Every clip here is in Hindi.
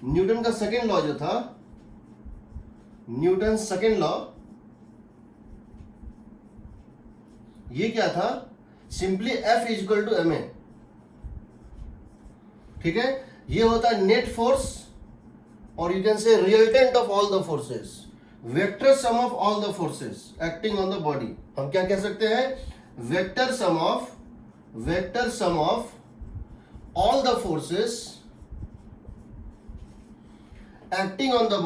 न्यूटन का सेकेंड लॉ जो था, न्यूटन सेकेंड लॉ, ये क्या था? Simply F is equal to ma। ठीक है, ये होता है नेट फोर्स, और you can say resultant of all the forces, vector sum of all the forces acting on the body. हम क्या कह सकते हैं? Vector sum of all the forces acting on the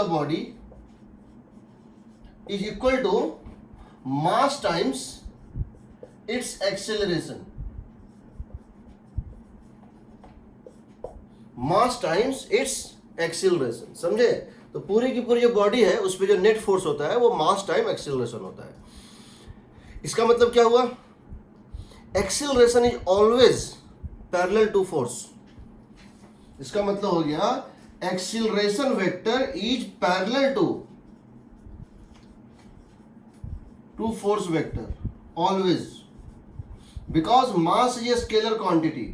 body is equal to mass times its acceleration, समझे? तो पूरी की पूरी जो बॉडी है उस पर जो नेट फोर्स होता है वो मास टाइम एक्सेलरेशन होता है। इसका मतलब क्या हुआ? Acceleration is always parallel to force. इसका मतलब हो गया acceleration vector is parallel to force vector always, because mass is a scalar quantity.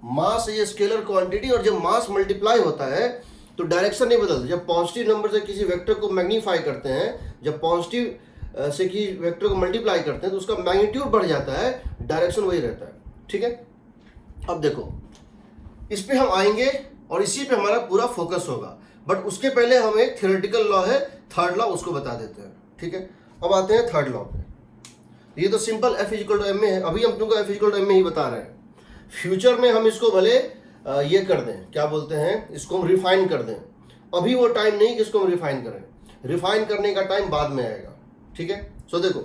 Mass is a scalar quantity, और जब मास मल्टीप्लाई होता है तो डायरेक्शन नहीं बदलता। जब पॉजिटिव नंबर से किसी वेक्टर को मैग्नीफाई करते हैं, जब पॉजिटिव से किसी वेक्टर को मल्टीप्लाई करते हैं तो उसका मैग्नीट्यूड बढ़ जाता है, डायरेक्शन वही रहता है। ठीक है, अब देखो इस पे हम आएंगे और इसी पे हमारा पूरा फोकस होगा, बट उसके पहले हम एक थ्योरेटिकल लॉ है थर्ड लॉ, उसको बता देते हैं। ठीक है, अब आते हैं थर्ड लॉ पे। ये तो simple F equal to ma है, अभी हम तुमको F इक्वल टू ma ही बता रहे हैं। फ्यूचर में हम इसको भले ये कर दें, क्या बोलते हैं, इसको हम रिफाइन कर दें। अभी वो टाइम नहीं कि इसको हम रिफाइन करें, रिफाइन करने का टाइम बाद में आएगा। ठीक है, सो देखो,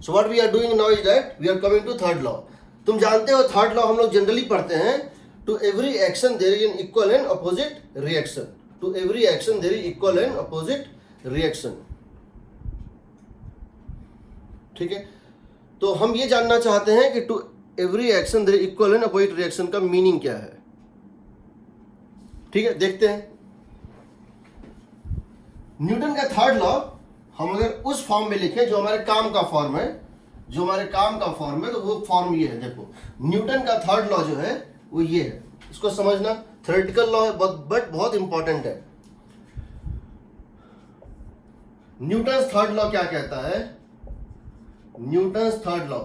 so what we are doing now is that we are coming to third law. तुम जानते हो थर्ड लॉ हम लोग जनरली पढ़ते हैं, to every action there is an equal and opposite reaction. To every action there is equal and opposite reaction. ठीक है, तो हम ये जानना चाहते हैं कि to every action there is equal and opposite reaction का मीनिंग क्या है। ठीक है, देखते हैं। न्यूटन का थर्ड लॉ हम अगर उस फॉर्म में लिखें जो हमारे काम का फॉर्म है, जो हमारे काम का फॉर्म है, तो वो फॉर्म ये है। देखो, न्यूटन का थर्ड लॉ जो है वो ये है, इसको समझना। थ्योरेटिकल लॉ है बट बहुत इंपॉर्टेंट है। न्यूटन थर्ड लॉ क्या कहता है? न्यूटन थर्ड लॉ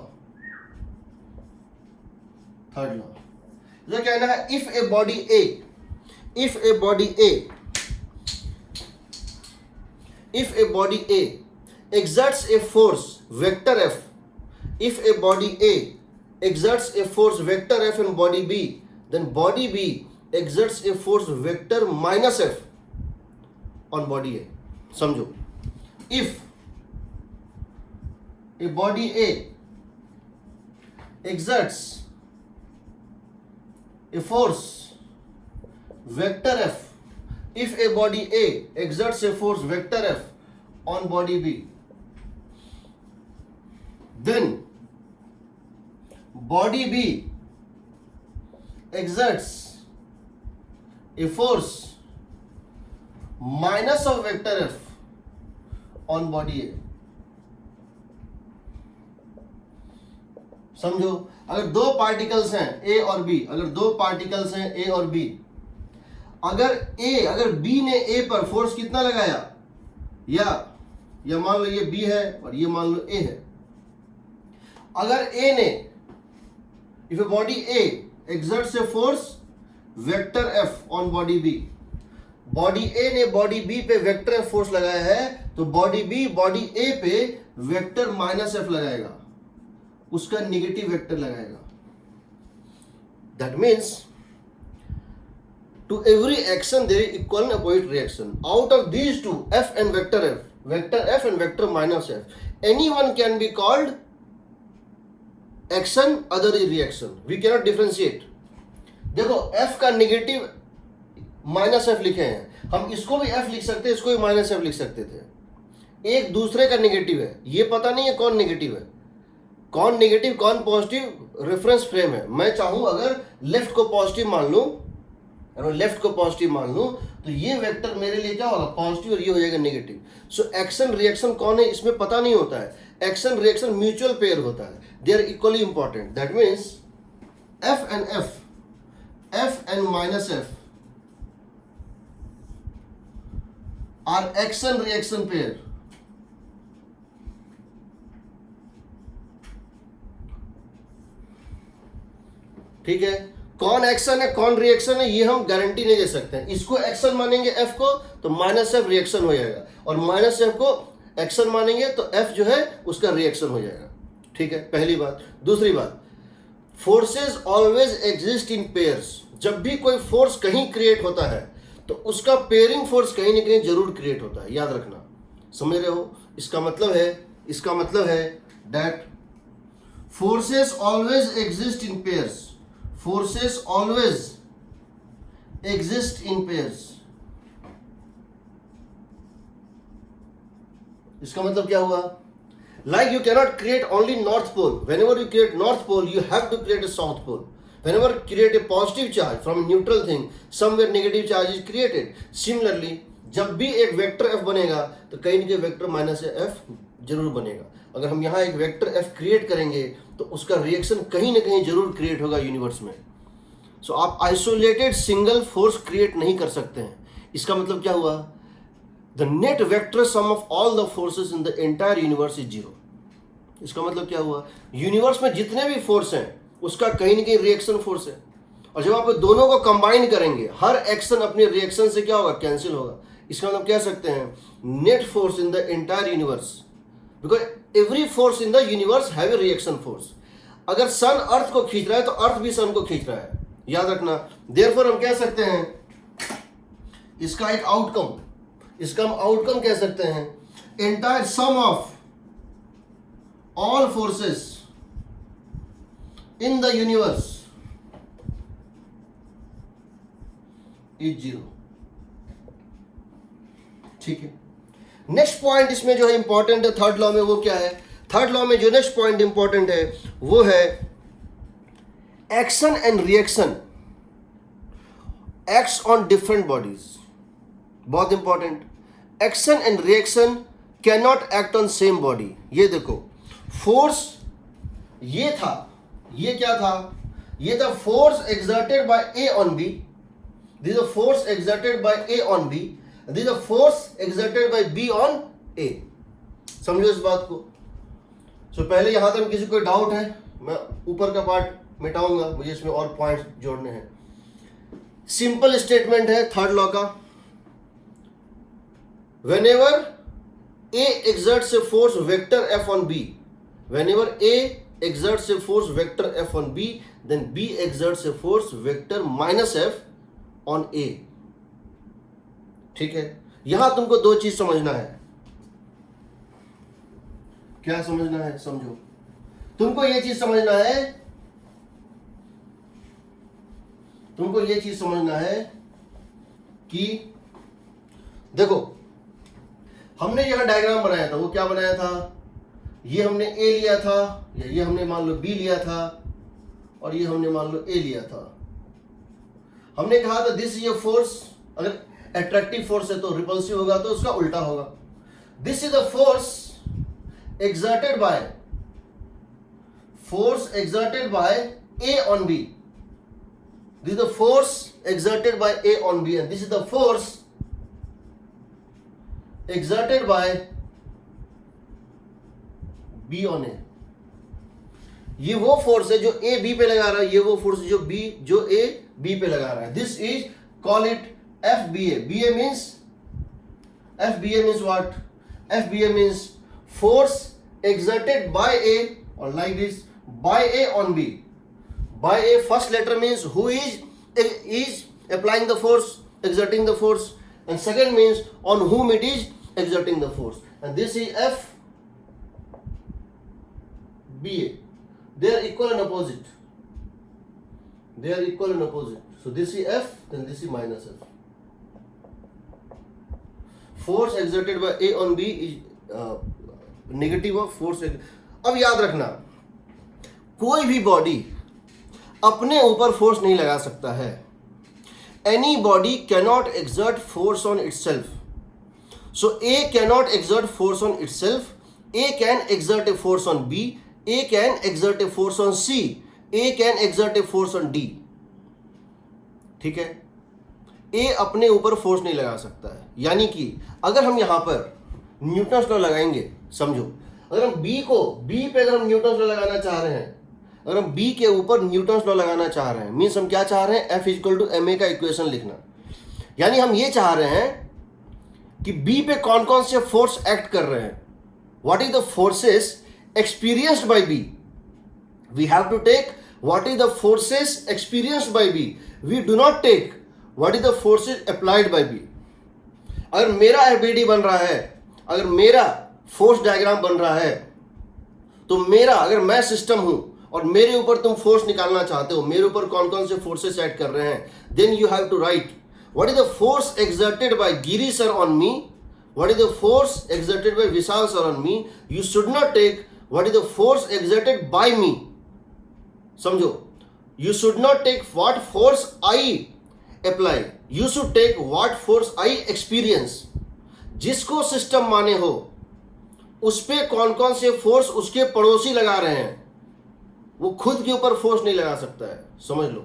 जो कहना है, if a body A exerts a force vector F, if a body A exerts a force vector F in body B, then body B exerts a force vector minus F on body A. समझो, if a body A exerts a force vector F, if a body A exerts a force vector F on body B, then body B exerts a force minus of vector F on body A. समझो, अगर दो पार्टिकल्स हैं A और B, अगर दो पार्टिकल्स हैं A और B, अगर B ने A पर फोर्स कितना लगाया, या मान लो ये B है और ये मान लो A है। अगर A ने, if a body A exerts a force vector F on body B, body A ने बॉडी B पे वेक्टर F फोर्स लगाया है, तो बॉडी B बॉडी A पे वेक्टर माइनस F लगाएगा, उसका निगेटिव वेक्टर लगाएगा। That means to every action there is equal and opposite reaction. Out of these two, F and vector F and vector minus F, any one can be called action, other is reaction. We cannot differentiate. देखो, F का निगेटिव माइनस F लिखे हैं, हम इसको भी F लिख सकते हैं, इसको भी माइनस F लिख सकते थे। एक दूसरे का निगेटिव है, ये पता नहीं है कौन निगेटिव है, कौन नेगेटिव कौन पॉजिटिव, रेफरेंस फ्रेम है। मैं चाहूं अगर लेफ्ट को पॉजिटिव मान लूं, अगर लेफ्ट को पॉजिटिव मान लूं, तो ये वेक्टर मेरे लिए क्या होगा, पॉजिटिव, और ये हो जाएगा नेगेटिव। सो एक्शन रिएक्शन कौन है इसमें पता नहीं होता है। एक्शन रिएक्शन म्यूचुअल पेयर होता है, they are equally important. That means F and F F and minus F are action reaction pair. ठीक है, कौन एक्शन है कौन रिएक्शन है ये हम गारंटी नहीं दे सकते हैं. इसको एक्शन मानेंगे F को तो माइनस F रिएक्शन हो जाएगा, और माइनस F को एक्शन मानेंगे तो F जो है उसका रिएक्शन हो जाएगा. ठीक है, पहली बात. दूसरी बात, forces always exist in pairs. जब भी कोई फोर्स कहीं क्रिएट होता है तो उसका पेयरिंग फोर्स कहीं ना कहीं जरूर क्रिएट होता है, याद रखना. समझ रहे हो? इसका मतलब है that forces always exist in pairs. Forces always exist in pairs. इसका मतलब क्या हुआ? Like you cannot create only north pole. Whenever you create north pole, you have to create a south pole. Whenever you create a positive charge from a neutral thing, somewhere negative charge is created. Similarly, जब भी एक वेक्टर F बनेगा तो कहीं ना कहीं वेक्टर माइनस F जरूर बनेगा. अगर हम यहाँ एक वेक्टर F क्रिएट करेंगे तो उसका रिएक्शन कहीं ना कहीं जरूर क्रिएट होगा यूनिवर्स में. सो आप आइसोलेटेड सिंगल फोर्स क्रिएट नहीं कर सकते हैं. इसका मतलब क्या हुआ? The net vector sum of all the forces in the entire universe is 0. इसका मतलब क्या हुआ? यूनिवर्स में जितने भी फोर्स हैं उसका कहीं ना कहीं रिएक्शन फोर्स है, और जब आप दोनों को कंबाइन करेंगे हर एक्शन अपने रिएक्शन से क्या होगा? कैंसिल होगा. इसका मतलब कह सकते हैं net force in the entire universe, because every force in the universe have a reaction force. अगर सन अर्थ को खींच रहा है तो अर्थ भी सन को खींच रहा है, याद रखना. देयरफॉर हम कह सकते हैं इसका एक आउटकम, इसका हम आउटकम कह सकते हैं entire sum of all forces in the universe is 0. ठीक है. नेक्स्ट पॉइंट इसमें जो है इंपॉर्टेंट है थर्ड लॉ में, वो क्या है? थर्ड लॉ में जो नेक्स्ट पॉइंट इंपॉर्टेंट है वो है action and reaction acts on different bodies. बहुत important. Action and reaction can not act on same body. ये देखो, फोर्स ये था, ये क्या था? ये था force exerted by A on B. This is a force exerted by A on B. This is a force exerted by B on A. समझो इस बात को. सो पहले यहां तक किसी को डाउट है? मैं ऊपर का पार्ट मिटाऊंगा, मुझे इसमें और पॉइंट्स जोड़ने हैं. सिंपल स्टेटमेंट है थर्ड लॉ का. Whenever A exerts a force vector F on B, whenever A exerts a force vector F on B, then B exerts a force vector minus F on A. ठीक है. यहां तुमको दो चीज समझना है. क्या समझना है? समझो. तुमको ये चीज समझना है, तुमको ये चीज समझना है कि देखो, हमने यहां डायग्राम बनाया था. वो क्या बनाया था? ये हमने A लिया था, या ये हमने मान लो B लिया था, और ये हमने मान लो A लिया था. हमने कहा था दिस इज अ फोर्स. अगर अट्रैक्टिव फोर्स है तो रिपल्सिव होगा, तो उसका उल्टा होगा. This is a force exerted by A on B. This is the force exerted by A on B, and this is the force exerted by B on A. ये वो फोर्स है जो A B पे लगा रहा है, ये वो फोर्स है जो A B पे लगा रहा है. This is, call it FBA. FBA means what? FBA means force exerted by A, or like this, by A on B. By A, first letter means who is applying the force, exerting the force, and second means on whom it is exerting the force. And this is FBA. They are equal and opposite. So this is F, then this is minus F. Force exerted by A on B is negative of force. अब याद रखना, कोई भी बॉडी अपने ऊपर फोर्स नहीं लगा सकता है. Any body cannot exert force on itself. So A cannot exert force on itself. A can exert a force on B. A can exert a force on C. A can exert a force on D. ठीक है। ए अपने ऊपर फोर्स नहीं लगा सकता है, यानी कि अगर हम यहां पर न्यूटन्स लॉ लगाएंगे, समझो अगर हम बी पे अगर हम न्यूटन्स लॉ लगाना चाह रहे हैं, अगर हम बी के ऊपर न्यूटन्स लॉ लगाना चाह रहे हैं, मीन्स हम क्या चाह रहे हैं, F equal to M A का इक्वेशन लिखना। यानी हम ये चाह रहे हैं कि बी पे कौन कौन से फोर्स एक्ट कर रहे हैं, what is the forces experienced by B. We have to take what is the forces experienced by B, we do not take what is the forces applied by B. अगर मेरा एफबीडी बन रहा है, अगर मेरा फोर्स डायग्राम बन रहा है, तो मेरा अगर मैं सिस्टम हूं और मेरे ऊपर तुम फोर्स निकालना चाहते हो, मेरे ऊपर कौन कौन से फोर्सेस एक्ट कर रहे हैं, then you have to write what is the force exerted by Giri sir on me, what is the force exerted by Vishal sir on me. You should not take what is the force exerted by me, समझो, you should not take what force I apply, you should take what force I experience. जिसको सिस्टम माने हो उस पे कौन कौन से फोर्स उसके पड़ोसी लगा रहे हैं, वो खुद के ऊपर फोर्स नहीं लगा सकता है, समझ लो।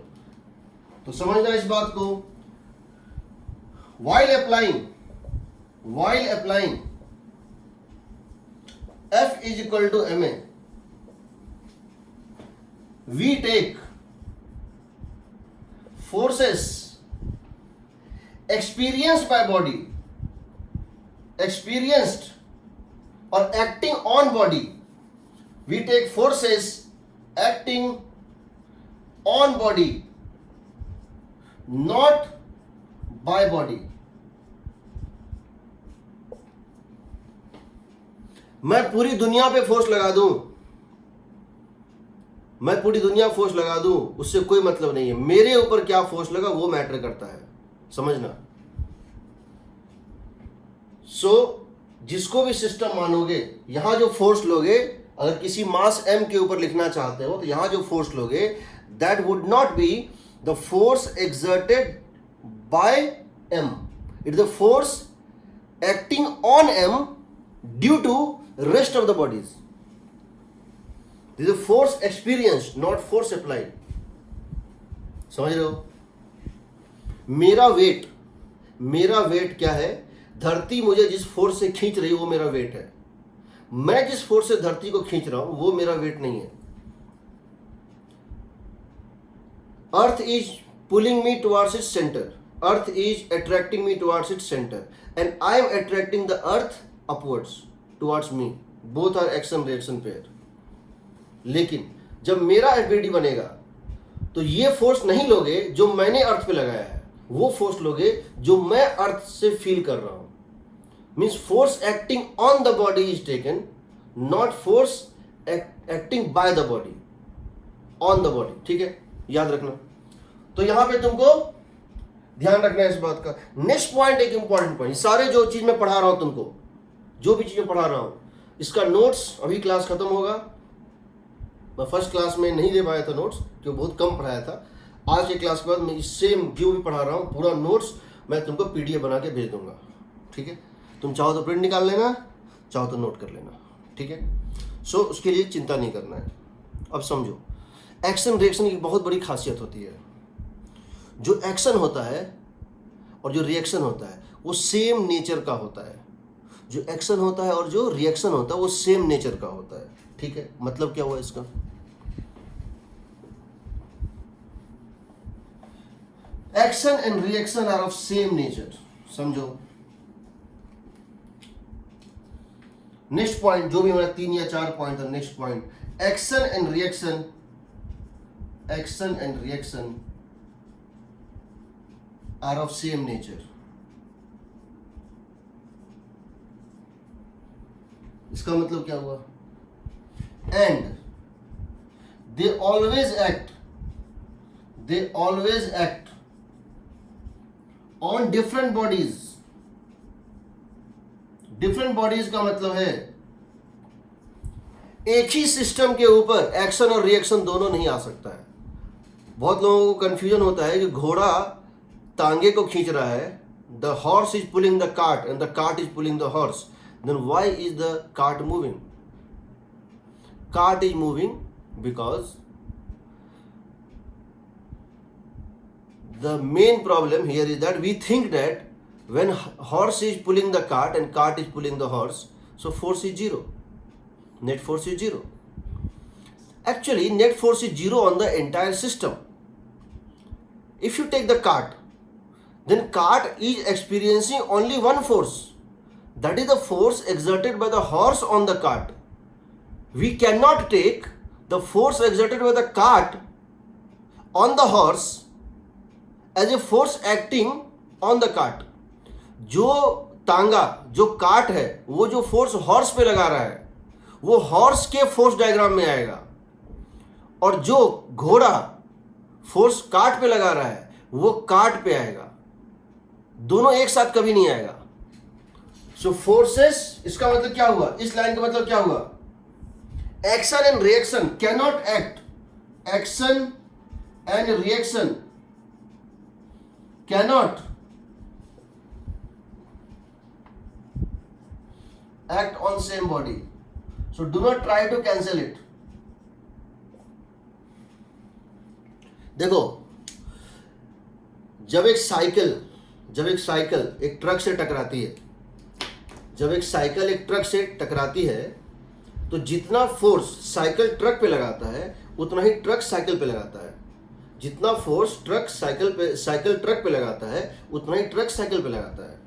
तो समझना इस बात को। while applying F is equal to ma, we take forces experienced by body, experienced or acting on body, we take forces acting on body, not by body। मैं पूरी दुनिया पे फोर्स लगा दूं, मैं पूरी दुनिया फोर्स लगा दूं, उससे कोई मतलब नहीं है, मेरे ऊपर क्या फोर्स लगा वो मैटर करता है, समझना। सो जिसको भी सिस्टम मानोगे, यहां जो फोर्स लोगे, अगर किसी मास m के ऊपर लिखना चाहते हो तो यहां जो फोर्स लोगे, that would not be the force exerted by m, it is the force acting on m due to rest of the bodies. This is force experienced, not force applied, समझ रहे हो। मेरा वेट क्या है, धरती मुझे जिस फोर्स से खींच रही है वो मेरा वेट है, मैं जिस फोर्स से धरती को खींच रहा हूं वो मेरा वेट नहीं है। Earth is pulling me towards its centre, earth is attracting me towards its centre, and I am attracting the earth upwards towards me, both are action reaction pair. लेकिन जब मेरा एफबीडी बनेगा तो ये फोर्स नहीं लोगे जो मैंने अर्थ पे लगाया है, वो फोर्स लोगे जो मैं अर्थ से फील कर रहा हूं। Means force acting on the body is taken, not force acting by the body, on the body, ठीक है, याद रखना। तो यहां पे तुमको ध्यान रखना है इस बात का। नेक्स्ट पॉइंट, एक इंपॉर्टेंट पॉइंट, सारे जो चीज मैं पढ़ा रहा हूं तुमको, जो भी चीजें पढ़ा रहा हूं, इसका नोट्स अभी क्लास खत्म होगा। मैं फर्स्ट क्लास में नहीं दे पाया था नोट्स, क्योंकि बहुत कम पढ़ाया था। आज के क्लास के बाद मैं सेम जो भी पढ़ा रहा हूँ पूरा नोट्स मैं तुमको पीडीएफ बना के भेज दूंगा, ठीक है। तुम चाहो तो प्रिंट निकाल लेना, चाहो तो नोट कर लेना, ठीक है। सो उसके लिए चिंता नहीं करना है। अब समझो, एक्शन रिएक्शन की बहुत बड़ी खासियत होती है। जो एक्शन होता है और जो रिएक्शन होता है वो सेम नेचर का होता है। जो एक्शन होता है और जो रिएक्शन होता है वो सेम नेचर का होता है, ठीक है। मतलब क्या हुआ इसका, action and reaction are of same nature, समझो। नेक्स्ट पॉइंट, जो भी हमारा 3 या 4 पॉइंट था, next point, action and reaction are of same nature. इसका मतलब क्या हुआ, and they always act on different bodies. Different bodies का मतलब है एक ही सिस्टम के ऊपर एक्शन और रिएक्शन दोनों नहीं आ सकता है। बहुत लोगों को कंफ्यूजन होता है कि घोड़ा तांगे को खींच रहा है, the horse is pulling the cart and the cart is pulling the horse, then why is the cart moving? Cart is moving because the main problem here is that we think that when horse is pulling the cart and cart is pulling the horse, so force is zero. Net force is zero. Actually, net force is zero on the entire system. If you take the cart, then cart is experiencing only one force. That is the force exerted by the horse on the cart. We cannot take the force exerted by the cart on the horse as a force acting on the cart. जो तांगा, जो कार्ट है, वो जो फोर्स हॉर्स पे लगा रहा है वो हॉर्स के फोर्स डायग्राम में आएगा, और जो घोड़ा फोर्स कार्ट पे लगा रहा है वो कार्ट पे आएगा. दोनों एक साथ कभी नहीं आएगा. सो फोर्सेस, इसका मतलब क्या हुआ, इस लाइन का मतलब क्या हुआ, action and reaction cannot act. Action and reaction cannot act on same body. So do not try to cancel it. देखो, जब एक साइकिल एक ट्रक से टकराती है, जब एक साइकिल एक ट्रक से टकराती है तो जितना फोर्स साइकिल ट्रक पे लगाता है उतना ही ट्रक साइकिल पे लगाता है. जितना फोर्स साइकिल ट्रक पे लगाता है उतना ही ट्रक साइकिल पे लगाता है.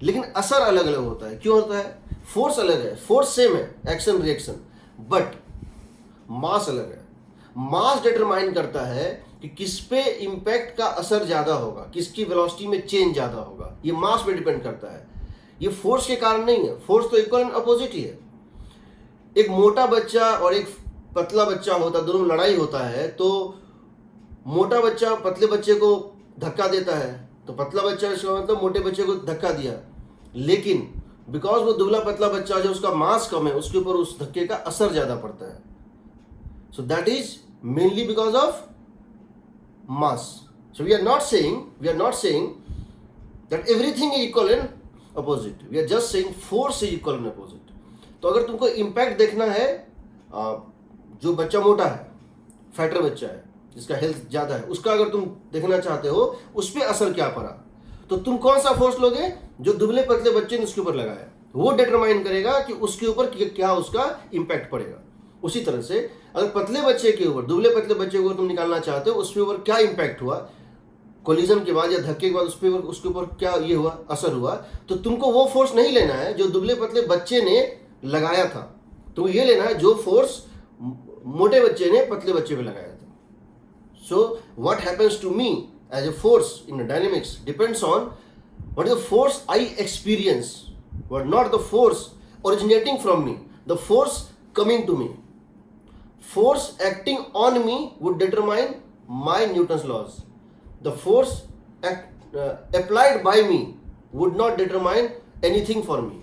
लेकिन असर अलग अलग होता है. क्यों होता है? फोर्स अलग है, फोर्स सेम है, एक्शन रिएक्शन, बट मास अलग है. मास डिटरमाइन करता है कि किस पे इंपैक्ट का असर ज्यादा होगा, किसकी वेलोसिटी में चेंज ज्यादा होगा. ये मास पे डिपेंड करता है, ये फोर्स के कारण नहीं है. फोर्स तो इक्वल एंड अपोजिट ही है. एक मोटा बच्चा और एक पतला बच्चा होता, दोनों में लड़ाई होता है तो मोटा बच्चा पतले बच्चे को धक्का देता है तो पतला बच्चा इसका मतलब मोटे बच्चे को धक्का दिया. लेकिन बिकॉज वो दुबला पतला बच्चा जो उसका मास कम है उसके ऊपर उस धक्के का असर ज्यादा पड़ता है. So that is mainly because of mass. So we are not saying that everything is equal in opposite. We are just saying force is equal in opposite. तो अगर तुमको इंपैक्ट देखना है, जो बच्चा मोटा है, फैटर बच्चा है जिसका हेल्थ ज्यादा है, उसका अगर तुम देखना चाहते हो उस पर असर क्या पड़ा, तो तुम कौन सा फोर्स लोगे, जो दुबले पतले बच्चे ने उसके ऊपर लगाया. वो डिटरमाइन करेगा कि उसके ऊपर क्या उसका इंपैक्ट पड़ेगा. उसी तरह से अगर पतले बच्चे के ऊपर, दुबले पतले बच्चे को तुम निकालना चाहते हो, उसके ऊपर क्या इंपैक्ट हुआ कोलिजन के बाद या धक्के के बाद, उसके ऊपर क्या ये हुआ, असर हुआ, तो तुमको वो फोर्स नहीं लेना है जो दुबले पतले बच्चे ने लगाया था. तो ये लेना है जो फोर्स मोटे बच्चे ने पतले बच्चे पे लगाया था. So what happens to me as a force in dynamics depends on what is the force I experience, but not the force originating from me, the force coming to me. Force acting on me would determine my Newton's laws. The force applied by me would not determine anything for me.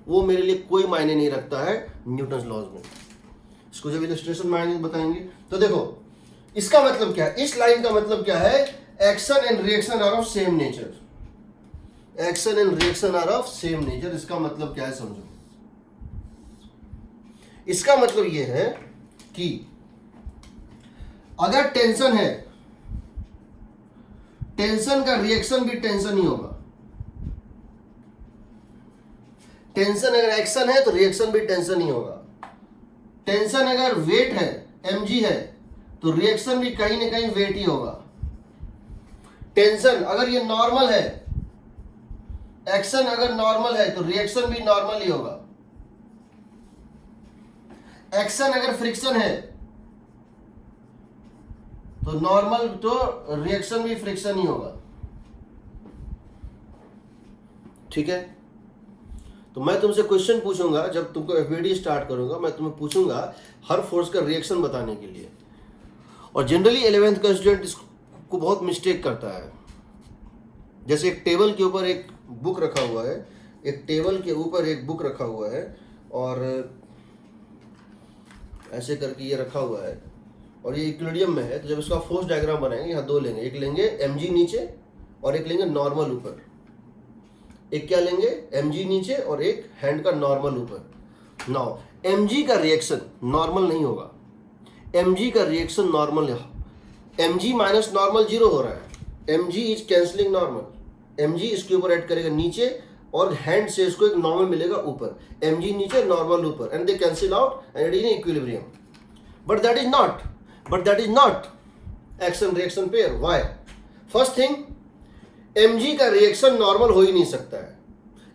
वो मेरे लिए कोई मायने नहीं रखता है न्यूटन्स लॉज में. इसको जब इलस्ट्रेशन मायने बताएंगे तो देखो इसका मतलब क्या है, इस लाइन का मतलब क्या है, action and reaction are of same nature. Action and reaction are of same nature. इसका मतलब क्या है समझो. इसका मतलब यह है कि अगर टेंशन है, टेंशन का रिएक्शन भी टेंशन ही होगा. टेंशन अगर एक्शन है तो रिएक्शन भी टेंशन ही होगा. टेंशन अगर वेट है, mg है, तो रिएक्शन भी कहीं ना कहीं वेट ही होगा. टेंशन अगर ये नॉर्मल है, एक्शन अगर नॉर्मल है तो रिएक्शन भी नॉर्मल ही होगा. एक्शन अगर फ्रिक्शन है तो नॉर्मल, तो रिएक्शन भी फ्रिक्शन ही होगा. ठीक है. तो मैं तुमसे क्वेश्चन पूछूंगा जब तुमको एफबीडी स्टार्ट करूंगा, मैं तुम्हें पूछूंगा हर फोर्स का रिएक्शन बताने के लिए. और जनरली 11th का स्टूडेंट इसको बहुत मिस्टेक करता है. जैसे एक टेबल के ऊपर एक बुक रखा हुआ है, एक टेबल के ऊपर एक बुक रखा हुआ है और ऐसे करके ये रखा हुआ है और ये इक्विलिब्रियम में है. तो जब इसका फोर्स डायग्राम बनाएंगे, यहाँ दो लेंगे, एक लेंगे mg नीचे और एक लेंगे नॉर्मल ऊपर. एक क्या लेंगे, mg नीचे और एक हैंड का नॉर्मल ऊपर. नाउ mg का रिएक्शन नॉर्मल नहीं होगा. mg का रिएक्शन नॉर्मल है, mg माइनस नॉर्मल 0 हो रहा है. mg is cancelling normal, mg इसके ऊपर ऐड करेगा नीचे और हैंड से इसको एक नॉर्मल मिलेगा ऊपर, mg नीचे नॉर्मल ऊपर, and they cancel out and it is in equilibrium. But that is not action reaction pair. Why? First thing, mg का रिएक्शन नॉर्मल हो ही नहीं सकता है.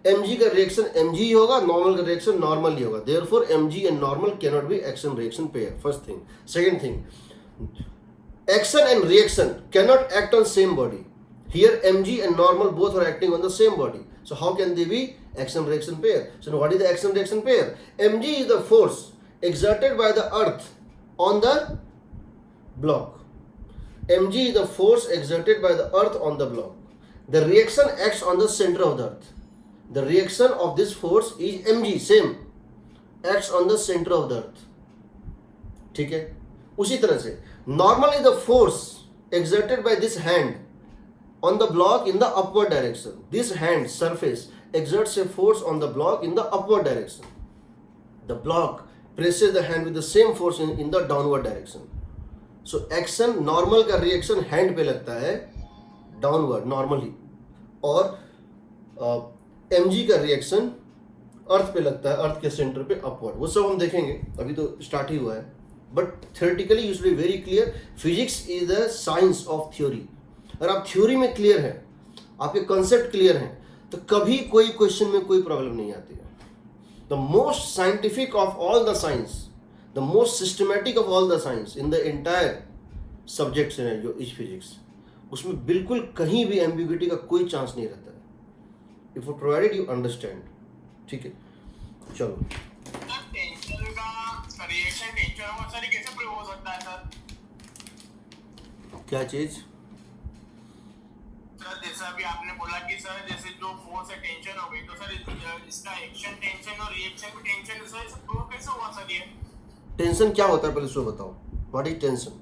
mg का रिएक्शन mg ही होगा, नॉर्मल का रिएक्शन नॉर्मल ही होगा. Therefore mg and normal can not be action reaction pair. First thing. Second thing, action and reaction cannot act on same body. Here mg and normal both are acting on the same body, so how can they be action reaction pair? So what is the action reaction pair? Mg is the force exerted by the earth on the block. Mg is the force exerted by the earth on the block. The reaction acts on the center of the earth. The reaction of this force is mg, same, acts on the center of the earth. ठीक है. उसी तरह से normal is the force exerted by this hand on the block in the upward direction. This hand surface exerts a force on the block in the upward direction. The block presses the hand with the same force in the downward direction. So action normal का reaction hand पे लगता है downward normally, और mg का reaction अर्थ पे लगता है, अर्थ के सेंटर पे अपवर्ड. वो सब हम देखेंगे, अभी तो स्टार्ट ही हुआ है. But theoretically you should be very clear. Physics is the science of theory. अगर आप थ्योरी में क्लियर हैं, आपके कॉन्सेप्ट क्लियर हैं, तो कभी कोई क्वेश्चन में कोई प्रॉब्लम नहीं आती है. The most scientific of all the science, the most systematic of all the science in the entire subjects हैं जो इज फिजिक्स, उसमें बिल्कुल कहीं भी एम्बिग्युइटी का कोई चांस नहीं रहता है. If you provided you understand. ठीक है, चलो. क्या चीज? सर जैसा अभी आपने बोला कि सर जैसे जो फोर्स है टेंशन हो गई, तो सर इसका एक्शन टेंशन और रिएक्शन भी टेंशन, सर इसे प्रूव कैसे हुआ सर? ये टेंशन क्या होता है पहले इसको बताओ. What is tension?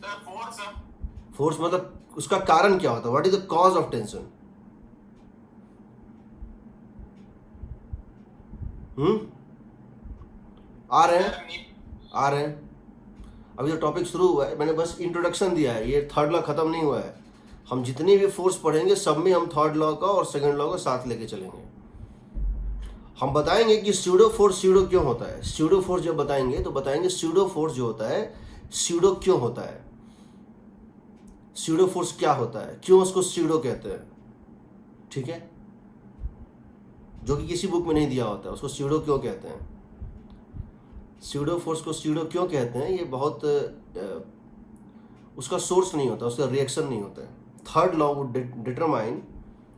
Sir force है. फोर्स मतलब उसका कारण क्या होता है? What is the cause of tension? आ रहे हैं. अभी जो टॉपिक शुरू हुआ है, मैंने बस इंट्रोडक्शन दिया है, ये थर्ड लॉ खत्म नहीं हुआ है. हम जितनी भी फोर्स पढ़ेंगे सब में हम थर्ड लॉ का और सेकंड लॉ का साथ लेके चलेंगे. हम बताएंगे कि स्यूडो फोर्स स्यूडो क्यों होता है. स्यूडो फोर्स जब बताएंगे तो बताएंगे स्यूडो फोर्स जो होता है स्यूडो क्यों होता है, स्यूडो फोर्स क्या होता है, क्यों उसको स्यूडो कहते हैं. ठीक है, जो कि किसी बुक में नहीं दिया होता है, उसको स्यूडो क्यों कहते हैं. स्यूडो फोर्स को स्यूडो क्यों कहते हैं, ये बहुत उसका सोर्स नहीं होता, उसका रिएक्शन नहीं होता है. थर्ड लॉ वुड डिटरमाइन,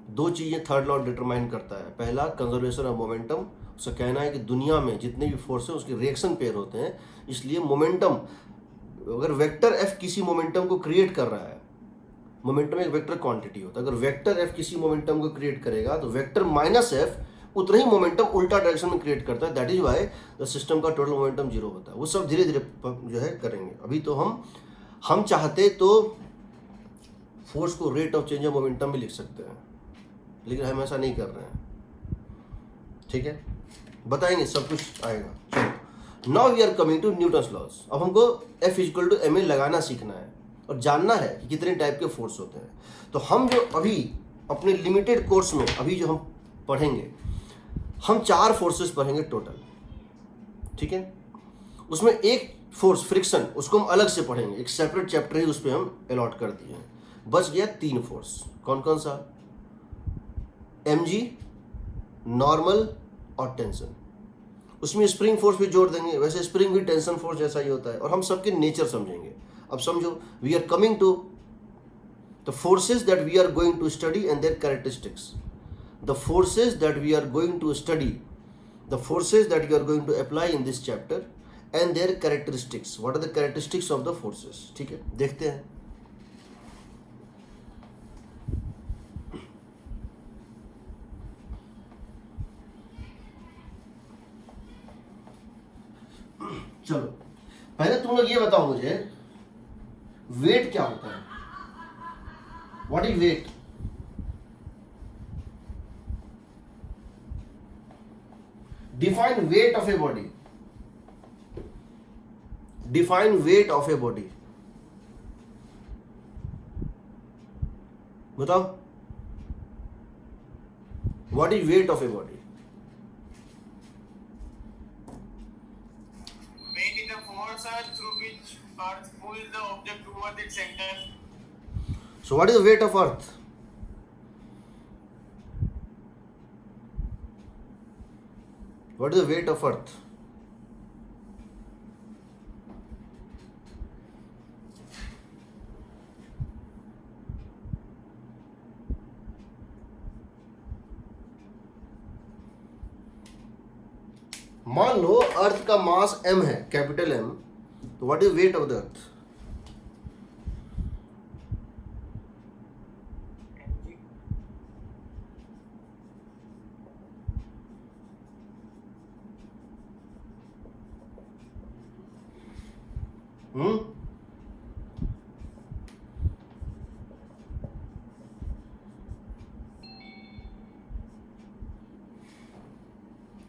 दो चीज़ें थर्ड लॉ डिटरमाइन करता है. पहला कंजर्वेशन ऑफ मोमेंटम. उसका कहना है कि दुनिया में जितने भी फोर्स हैं उसके रिएक्शन पेयर होते हैं, इसलिए मोमेंटम, अगर वेक्टर एफ किसी मोमेंटम को क्रिएट कर रहा है, मोमेंटम एक वेक्टर क्वांटिटी होता है, अगर वेक्टर एफ किसी मोमेंटम को क्रिएट करेगा तो वेक्टर माइनस एफ उतना ही मोमेंटम उल्टा डायरेक्शन में क्रिएट करता है. That is why the system का टोटल मोमेंटम जीरो होता है. वो सब धीरे धीरे जो है करेंगे. अभी तो हम चाहते तो फोर्स को rate of change of momentum भी लिख सकते हैं, लेकिन हम ऐसा नहीं कर रहे हैं. ठीक है, बताएंगे, सब कुछ आएगा. चलो, now we are coming to Newton's laws. अब हमको F इक्वल टू ma लगाना सीखना है और जानना है कि कितने टाइप के फोर्स होते हैं. तो हम जो अभी अपने लिमिटेड कोर्स में अभी जो हम पढ़ेंगे, हम 4 फोर्सेस पढ़ेंगे टोटल. ठीक है, उसमें एक फोर्स फ्रिक्शन, उसको हम अलग से पढ़ेंगे, एक सेपरेट चैप्टर ही उस पर हम अलॉट कर दिए हैं. बच गया 3 फोर्स. कौन कौन सा? mg, नॉर्मल और टेंशन. उसमें स्प्रिंग फोर्स भी जोड़ देंगे. वैसे स्प्रिंग भी टेंशन फोर्स जैसा ही होता है, और हम सबके नेचर समझेंगे. अब समझो, we are coming to the forces that we are going to study and their characteristics. The forces that we are going to study, the forces that you are going to apply in this chapter and their characteristics. What are the characteristics of the forces? ठीक है, देखते हैं. चलो, पहले तुम लोग ये बताओ मुझे, वेट क्या होता है? What is weight? Define weight of a body. Define weight of a body. बताओ, what is wait of a body? Weight is the force through which Earth pulls the object towards its center. So what is the weight of earth? What is the weight of earth? मान लो अर्थ का मास m है, कैपिटल M, तो what is weight of the earth?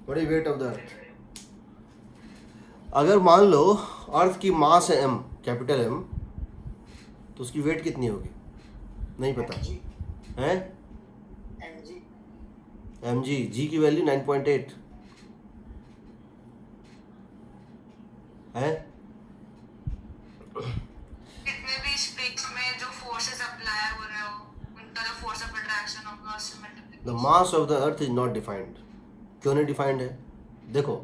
What is weight of the earth? अगर मान लो अर्थ की मास है m, कैपिटल M, तो उसकी वेट कितनी होगी? नहीं पता है? mg, g की वैल्यू 9.8 है। कितने भी स्पेस में जो फोर्सेस अप्लाई हो रहे हो उनका जो फोर्स ऑफ अट्रैक्शन होगा उससे multiply. The mass of the earth is not defined. क्यों नहीं डिफाइंड है? देखो,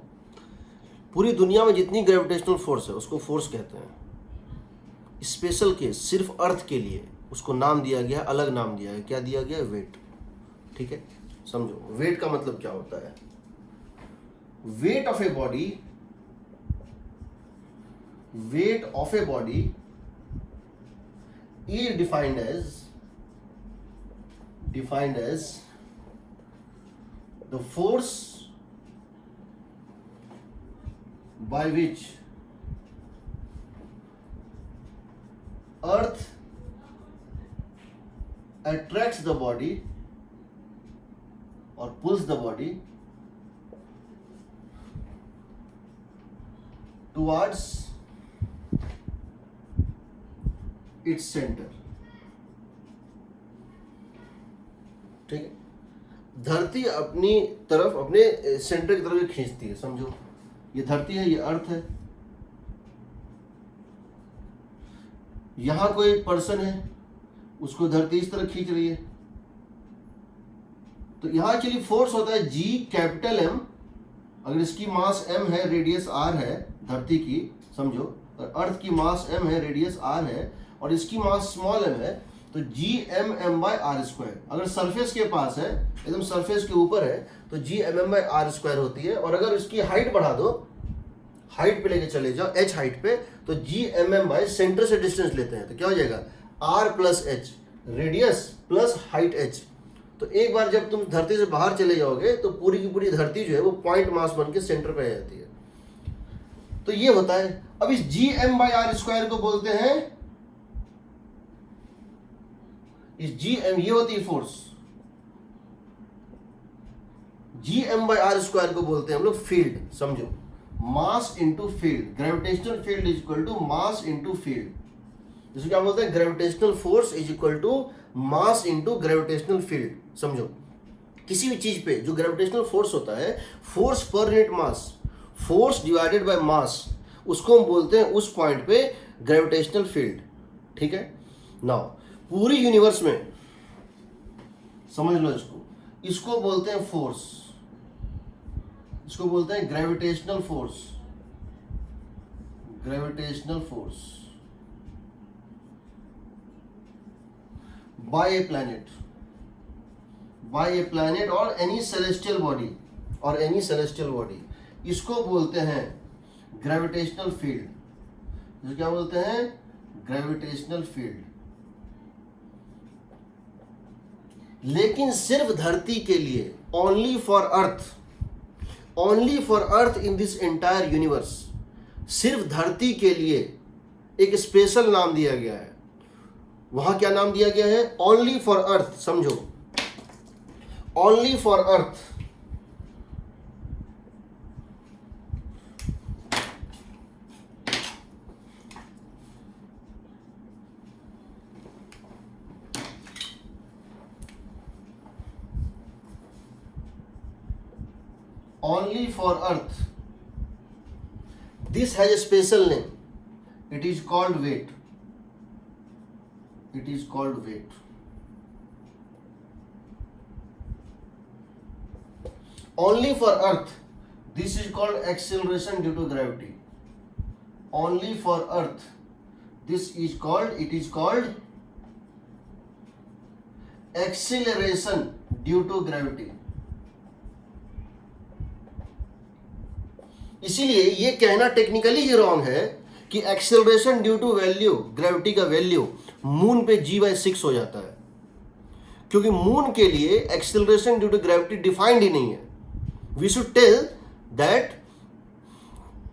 पूरी दुनिया में जितनी ग्रेविटेशनल फोर्स है उसको फोर्स कहते हैं। स्पेशल केस सिर्फ अर्थ के लिए उसको नाम दिया गया, अलग नाम दिया है। क्या दिया गया? वेट। ठीक है, समझो वेट का मतलब क्या होता है। Weight of a body, weight of a body is defined as the force by which earth attracts the body or pulls the body towards its center। ठीक है, धरती अपनी तरफ, अपने सेंटर की तरफ खींचती है। समझो, ये धरती है, ये अर्थ है। यहां कोई पर्सन है, उसको धरती इस तरह खींच रही है। तो यहां एक्चुअली फोर्स होता है G, कैपिटल M। अगर इसकी मास M है, रेडियस R है धरती की, समझो, और अर्थ की मास M है, रेडियस R है, और इसकी मास स्मॉल m है, तो G(m)m/r²। अगर सरफेस के पास है, एकदम सरफेस के ऊपर है, तो G(m)m/r² होती है। और अगर इसकी हाइट बढ़ा दो, हाइट पे लेके चले जाओ, h हाइट पे, तो G(m)m) सेंटर से डिस्टेंस लेते हैं, तो क्या हो जाएगा? r+h, radius plus height h। तो एक बार जब तुम धरती से बाहर चले जाओगे तो पूरी की पूरी धरती जो है वो पॉइंट मास बन के सेंटर पे आ जाती है। तो ये होता है। अब इस G(m)r² को बोलते हैं, इस G(m), ये होती है फोर्स, G(m)r² को बोलते हैं हम लोग फील्ड। समझो, mass into field, gravitational field is equal to mass into field. जिसको क्या बोलते हैं? Gravitational force is equal to mass into gravitational field. समझो, किसी भी चीज पे जो ग्रेविटेशनल फोर्स होता है, force per unit mass, force divided by mass, उसको हम बोलते हैं उस पॉइंट पे ग्रेविटेशनल फील्ड। ठीक है, नाउ पूरी यूनिवर्स में समझ लो इसको बोलते हैं फोर्स, इसको बोलते हैं gravitational force. Gravitational force by a planet, by a planet और एनी सेलेस्टियल बॉडी, और एनी सेलेस्टियल बॉडी, इसको बोलते हैं ग्रेविटेशनल फील्ड। इसको क्या बोलते हैं? Gravitational field. लेकिन सिर्फ धरती के लिए, only for earth, only for earth in this entire universe, सिर्फ धरती के लिए एक स्पेशल नाम दिया गया है। वहां क्या नाम दिया गया है? Only for earth. समझो, only for earth. only for earth. This has a special name. It is called weight. It is called weight. Only for earth, this is called acceleration due to gravity. Only for earth, this is called, it is called acceleration due to gravity. इसीलिए ये कहना टेक्निकली ही रॉन्ग है कि acceleration due to value, gravity का वैल्यू मून पे g/6 हो जाता है, क्योंकि मून के लिए acceleration due to gravity defined ही नहीं है. We should tell that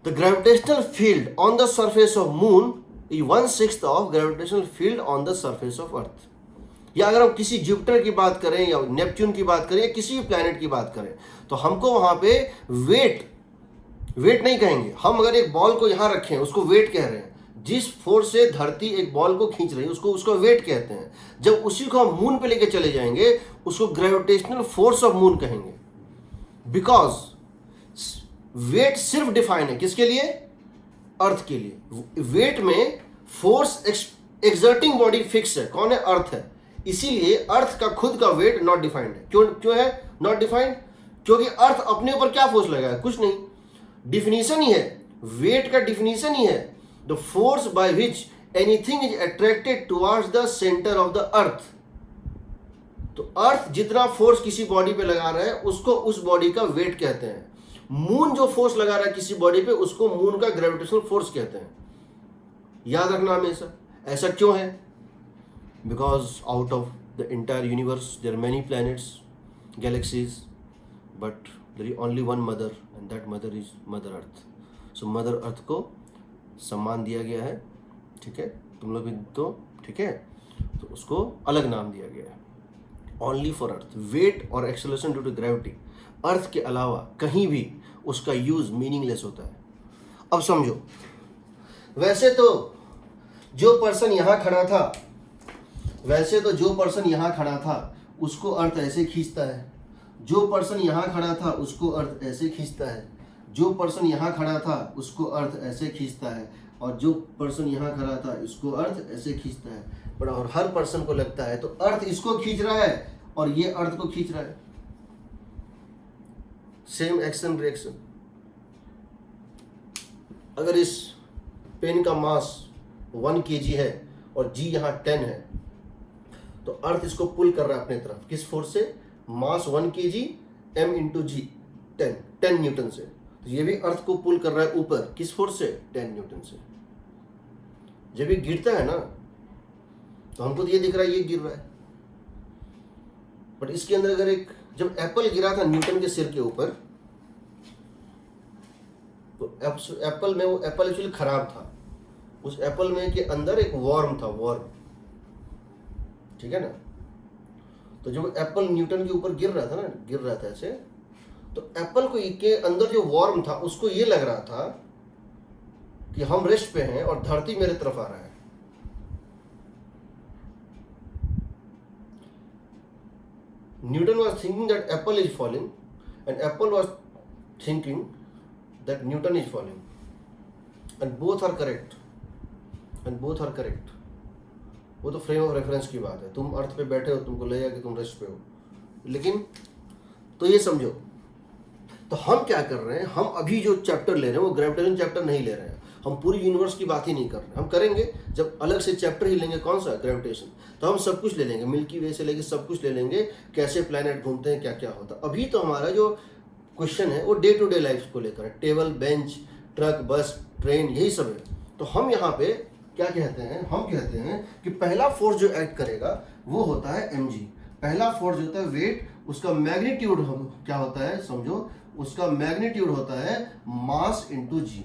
the gravitational field on the surface of moon is 1/6 of gravitational field on the surface of earth. या अगर हम किसी जुपिटर की बात करें या नेपच्यून की बात करें या किसी भी प्लैनेट की बात करें, तो हमको वहां पे वेट नहीं कहेंगे. हम अगर एक बॉल को यहां रखें, उसको वेट कह रहे हैं. जिस फोर्स से धरती एक बॉल को खींच रही है उसको वेट कहते हैं. जब उसी को हम मून पे लेके चले जाएंगे उसको ग्रेविटेशनल फोर्स ऑफ मून कहेंगे. बिकॉज वेट सिर्फ डिफाइन है किसके लिए? अर्थ के लिए. वेट में फोर्स एक्सर्टिंग बॉडी फिक्स है. कौन है? अर्थ है. इसीलिए अर्थ का खुद का वेट नॉट डिफाइंड है. क्यों है नॉट डिफाइंड? क्योंकि अर्थ अपने ऊपर क्या फोर्स लगाया? कुछ नहीं. डिफिनीशन ही है, वेट का डिफिनीशन ही है the force by which anything is attracted towards the centre of the earth. तो अर्थ जितना फोर्स किसी बॉडी पे लगा रहा है उसको उस बॉडी का वेट कहते हैं. मून जो फोर्स लगा रहा है किसी बॉडी पे उसको मून का ग्रेविटेशनल फोर्स कहते हैं. याद रखना हमेशा. ऐसा क्यों है? Because out of the entire universe there are many planets, galaxies, but there is only one mother and that mother is mother earth. So mother earth को सम्मान दिया गया है. ठीक है, तुम लोग भी तो ठीक है, तो उसको अलग नाम दिया गया है. Only for earth. वेट और एक्सेलरेशन ड्यू टू ग्रेविटी, अर्थ के अलावा कहीं भी उसका यूज मीनिंगलेस होता है. अब समझो, वैसे तो जो पर्सन यहां खड़ा था उसको अर्थ ऐसे खींचता है. जो पर्सन यहां खड़ा था उसको अर्थ ऐसे खींचता है. जो पर्सन यहां खड़ा था उसको अर्थ ऐसे खींचता है. और जो पर्सन यहां खड़ा था इसको अर्थ ऐसे खींचता है. बट और हर पर्सन को लगता है तो अर्थ इसको खींच रहा है और ये अर्थ को खींच रहा है. Same action reaction. अगर इस पेन का मास 1 kg है और g यहाँ 10 है, तो अर्थ इसको पुल कर रहा है अपने तरफ. किस फोर्स से? मास 1 kg m × g 10 न्यूटन से. तो ये भी अर्थ को पुल कर रहा है ऊपर. किस फोर्स से? 10 न्यूटन से. जब ये गिरता है ना तो हमको तो ये दिख रहा है ये गिर रहा है, बट इसके अंदर अगर एक, जब एप्पल गिरा था न्यूटन के सिर के ऊपर, तो एप्पल में, वो एप्पल एक्चुअली खराब था. उस एप्पल में के अंदर एक वर्म था, वर्म. ठीक है ना. तो जब एप्पल न्यूटन के ऊपर गिर रहा था ऐसे, तो एप्पल को के अंदर जो वर्म था उसको ये लग रहा था कि हम रेस्ट पे हैं और धरती मेरे तरफ आ रहा है. Newton was thinking that apple is falling and Apple was thinking that Newton is falling, and both are correct. वो तो फ्रेम ऑफ रेफरेंस की बात है. तुम अर्थ पे बैठे हो, तुमको लगेगा कि तुम रेस्ट पे हो, लेकिन तो ये समझो. तो हम क्या कर रहे हैं? हम अभी जो चैप्टर ले रहे हैं वो ग्रेविटेशन चैप्टर नहीं ले रहे हैं. हम पूरी यूनिवर्स की बात ही नहीं कर रहे. हम करेंगे जब अलग से चैप्टर ही लेंगे. कौन सा? ग्रेविटेशन. तो हम सब कुछ ले लेंगे, मिल्की वे से लेके सब कुछ ले लेंगे, कैसे प्लैनेट घूमते हैं, क्या क्या होता है. अभी तो हमारा जो क्वेश्चन है वो डे टू डे लाइफ को लेकर है. टेबल, बेंच, ट्रक, बस, ट्रेन, यही सब है. तो हम यहाँ पे क्या कहते हैं? हम कहते हैं कि पहला फोर्स जो एक्ट करेगा वो होता है mg. पहला फोर्स जो होता है वेट, उसका मैग्नीट्यूड क्या होता है? समझो, उसका मैग्नीट्यूड होता है मास इंटू जी,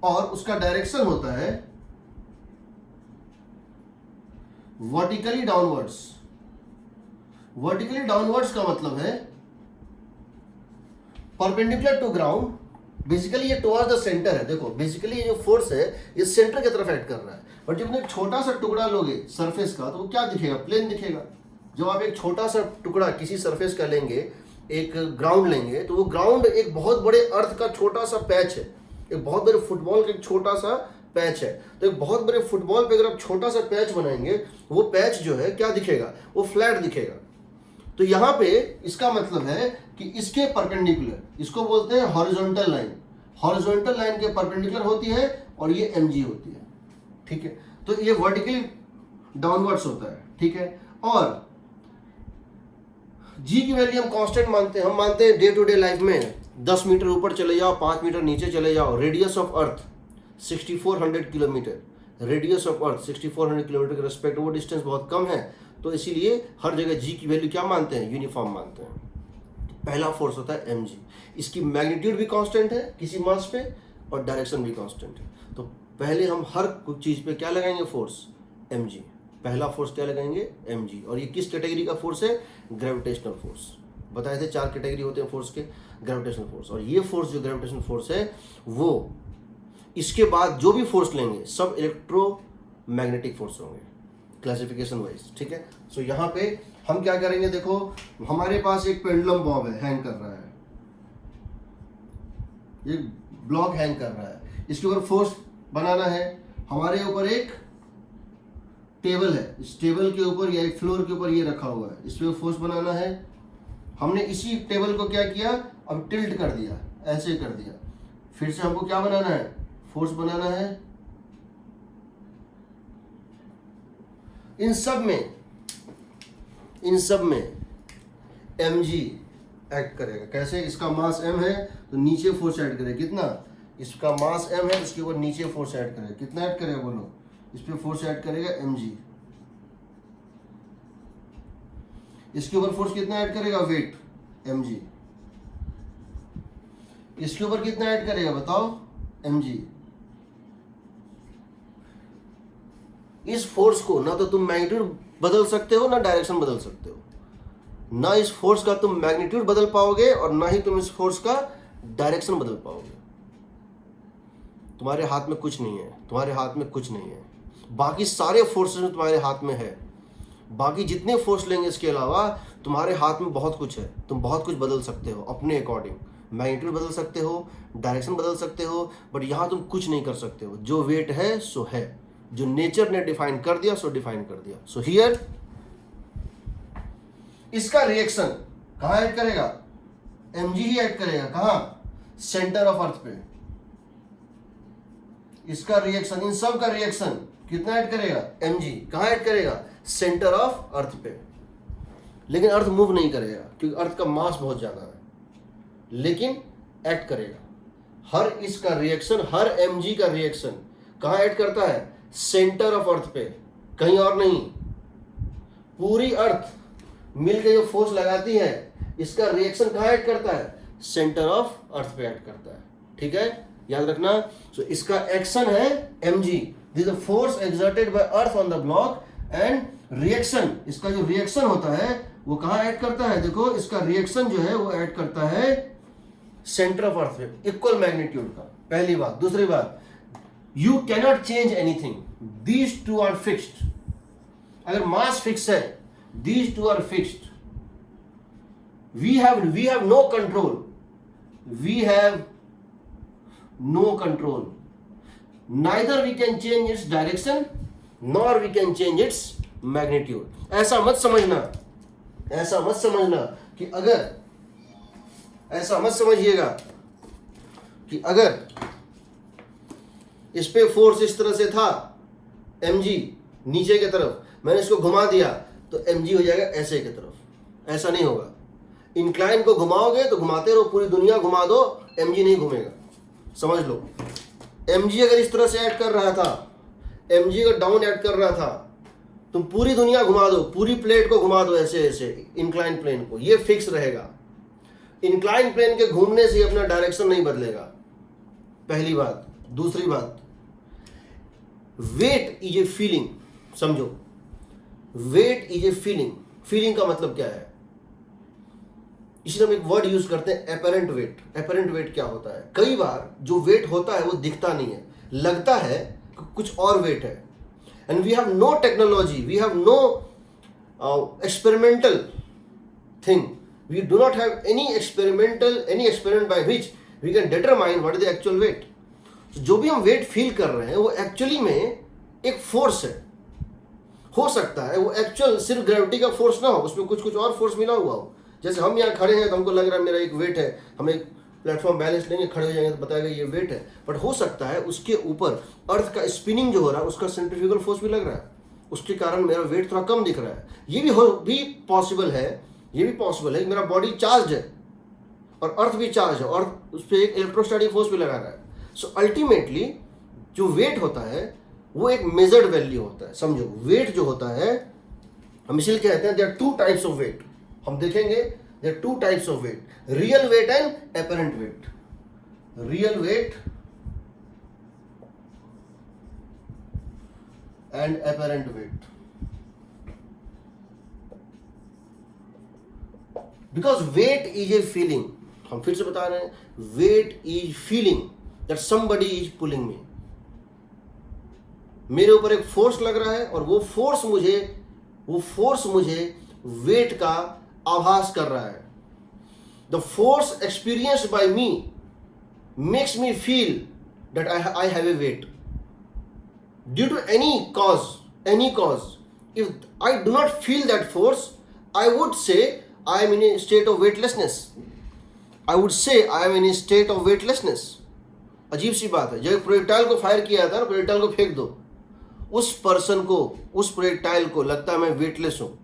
और उसका डायरेक्शन होता है वर्टिकली डाउनवर्ड्स. वर्टिकली डाउनवर्ड्स का मतलब है परपेंडिकुलर टू ग्राउंड. बेसिकली ये टुवर्ड्स द सेंटर है. देखो, बेसिकली ये जो फोर्स है ये सेंटर की तरफ एक्ट कर रहा है. बट जब एक छोटा सा टुकड़ा लोगे सरफेस का, तो वो क्या दिखेगा? प्लेन दिखेगा. जब आप एक छोटा सा टुकड़ा किसी सरफेस का लेंगे एक ग्राउंड लेंगे तो वो ग्राउंड एक बहुत बड़े अर्थ का छोटा सा पैच है, एक बहुत बड़े फुटबॉल का एक छोटा सा पैच है। तो एक बहुत बड़े फुटबॉल पे अगर आप छोटा सा पैच बनाएंगे, वो पैच जो है क्या दिखेगा, वो फ्लैट दिखेगा। तो यहाँ पे इसका मतलब है कि इसके परपेंडिकुलर, इसको बोलते हैं हॉरिजॉन्टल लाइन, हॉरिजॉन्टल लाइन के परपेंडिकुलर होती है और ये mg होती है, ठीक है। तो ये वर्टिकली डाउनवर्ड्स होता है, ठीक है। और g की वैल्यू हम कांस्टेंट मानते हैं, हम मानते हैं डे टू डे लाइफ में 10 मीटर ऊपर चले जाओ, 5 मीटर नीचे चले जाओ, radius of earth 6400 kilometre, radius of earth 6400 kilometre के रेस्पेक्ट वो डिस्टेंस बहुत कम है, तो इसीलिए हर जगह g की वैल्यू क्या मानते हैं, यूनिफॉर्म मानते हैं। पहला फोर्स होता है mg, इसकी मैग्नीट्यूड भी कांस्टेंट है किसी मास पे और डायरेक्शन भी कांस्टेंट है। तो पहले हम हर कुछ चीज़ पे क्या लगाएंगे, फोर्स mg, पहला फोर्स क्या लगाएंगे, mg। और ये किस कैटेगरी का फोर्स है, ग्रेविटेशनल फोर्स। बताए थे 4 कैटेगरी होते हैं फोर्स के, ग्रेविटेशनल फोर्स। और ये फोर्स जो ग्रेविटेशनल फोर्स है वो, इसके बाद जो भी फोर्स लेंगे सब इलेक्ट्रोमैग्नेटिक फोर्स होंगे क्लासिफिकेशन वाइज, ठीक है। सो यहाँ पे हम क्या करेंगे, देखो हमारे पास एक पेंडुलम बॉब है, हैंग कर रहा है, ये ब्लॉक हैंग कर रहा है, इसके ऊपर फोर्स बनाना है। हमारे ऊपर एक टेबल है, इस टेबल के ऊपर या एक फ्लोर के ऊपर ये रखा हुआ है, इस पर फोर्स बनाना है। हमने इसी टेबल को क्या किया, अब टिल्ट कर दिया, ऐसे कर दिया। फिर से हमको क्या बनाना है, फोर्स बनाना है। इन सब में mg एक्ट करेगा। कैसे, इसका मास m है तो नीचे फोर्स ऐड करेगा, कितना, इसका मास m है, इसके ऊपर नीचे फोर्स ऐड करेगा, कितना ऐड करेगा बोलो, इस पे फोर्स ऐड करेगा mg। इसके ऊपर फोर्स कितना ऐड करेगा, वेट mg। इसके ऊपर कितना ऐड करेगा बताओ, mg। इस फोर्स को ना तो तुम मैग्नीट्यूड बदल सकते हो, ना डायरेक्शन बदल सकते हो, ना इस फोर्स का तुम मैग्नीट्यूड बदल पाओगे और ना ही तुम इस फोर्स का डायरेक्शन बदल पाओगे। तुम्हारे हाथ में कुछ नहीं है, तुम्हारे हाथ में कुछ नहीं है। बाकी सारे फोर्सेस तुम्हारे हाथ में है, बाकी जितने फोर्स लेंगे इसके अलावा तुम्हारे हाथ में बहुत कुछ है। तुम बहुत कुछ बदल सकते हो अपने अकॉर्डिंग, मैग्नीट्यूड बदल सकते हो, डायरेक्शन बदल सकते हो, बट यहाँ तुम कुछ नहीं कर सकते हो। जो वेट है सो है, जो नेचर ने डिफाइन कर दिया सो डिफाइन कर दिया। सो हियर इसका रिएक्शन कहाँ ऐड करेगा, mg ही ऐड करेगा। कहाँ, सेंटर ऑफ अर्थ पे। इसका रिएक्शन, इन सब का रिएक्शन कितना ऐड करेगा, mg। कहाँ ऐड करेगा, सेंटर ऑफ अर्थ पे। लेकिन अर्थ मूव नहीं करेगा क्योंकि अर्थ का मास बहुत ज्यादा है, लेकिन ऐड करेगा। हर इसका रिएक्शन, हर mg का रिएक्शन कहाँ ऐड करता है, सेंटर ऑफ अर्थ पे, कहीं और नहीं। पूरी अर्थ मिलकर जो फोर्स लगाती है, इसका रिएक्शन कहाँ ऐड करता है, सेंटर ऑफ अर्थ पे ऐड करता है, ठीक है, याद रखना। सो इसका एक्शन है mg, this is the force exerted bye earth on the block, and reaction, इसका जो रिएक्शन होता है वो कहाँ ऐड करता है, देखो इसका रिएक्शन जो है वो ऐड करता है सेंटर ऑफ अर्थ पे, इक्वल मैग्नीट्यूड का। पहली बात। दूसरी बात, you cannot change anything, these two are fixed. अगर मास फिक्स है, these two are fixed, we have no control, we have no control, neither we can change its direction nor we can change its magnitude. ऐसा मत समझना, ऐसा मत समझना कि अगर, ऐसा मत समझिएगा कि अगर इस पे फोर्स इस तरह से था mg नीचे की तरफ, मैंने इसको घुमा दिया तो mg हो जाएगा ऐसे की तरफ। ऐसा नहीं होगा। इंक्लाइन को घुमाओगे तो घुमाते रहो, पूरी दुनिया घुमा दो, mg नहीं घूमेगा, समझ लो। mg अगर इस तरह से ऐड कर रहा था, mg अगर डाउन ऐड कर रहा था, तुम पूरी दुनिया घुमा दो, पूरी प्लेट को घुमा दो ऐसे ऐसे, इंक्लाइन प्लेन को, ये फिक्स रहेगा। इंक्लाइन प्लेन के घूमने से अपना डायरेक्शन नहीं बदलेगा, पहली बात। दूसरी बात, वेट इज ए फीलिंग, समझो, weight is a feeling. Feeling का मतलब क्या है, इसलिए हम एक वर्ड यूज करते हैं एपरेंट वेट। एपरेंट वेट क्या होता है, कई बार जो वेट होता है वो दिखता नहीं है, लगता है कि कुछ और वेट है, and we have no technology, we have no experimental thing We do not have any experiment by which we can determine what is the actual weight. So, जो भी हम वेट फील कर रहे हैं वो एक्चुअली में एक फोर्स है. हो सकता है वो एक्चुअल सिर्फ ग्रेविटी का फोर्स ना हो, उसमें कुछ और फोर्स मिला हुआ हो. जैसे हम यहाँ खड़े हैं तो हमको लग रहा है मेरा एक वेट है, हम एक प्लेटफॉर्म बैलेंस लेंगे, खड़े हो जाएंगे तो बताएगा ये वेट है. बट हो सकता है उसके ऊपर अर्थ का स्पिनिंग जो हो रहा है उसका सेंट्रीफ्यूगल फोर्स भी लग रहा है, उसके कारण मेरा वेट थोड़ा कम दिख रहा है. ये भी पॉसिबल है. ये भी पॉसिबल है कि मेरा बॉडी चार्ज है और अर्थ भी चार्ज है और उस पर एक इलेक्ट्रोस्टैटिक फोर्स भी लगा रहा है. सो अल्टीमेटली जो वेट होता है वो एक मेजर्ड वैल्यू होता है. समझो, वेट जो होता है, हम इसलिए कहते हैं there are 2 types of weight. हम देखेंगे there are 2 types of weight, real weight and apparent weight. Real weight and apparent weight. Because weight is a feeling. हम फिर से बता रहे हैं, weight is feeling that somebody is pulling me. मेरे ऊपर एक फोर्स लग रहा है और वो फोर्स मुझे वेट का आभास कर रहा है. The force experienced by me makes me feel that I have a weight due to any cause. If I do not feel that force, I would say I am in a state of weightlessness. अजीब सी बात है. जब प्रोजेक्टाइल को फायर किया था ना, प्रोजेक्टाइल को फेंक दो, उस पर्सन को, उस प्रोजेक्टाइल को लगता है मैं वेटलेस हूँ.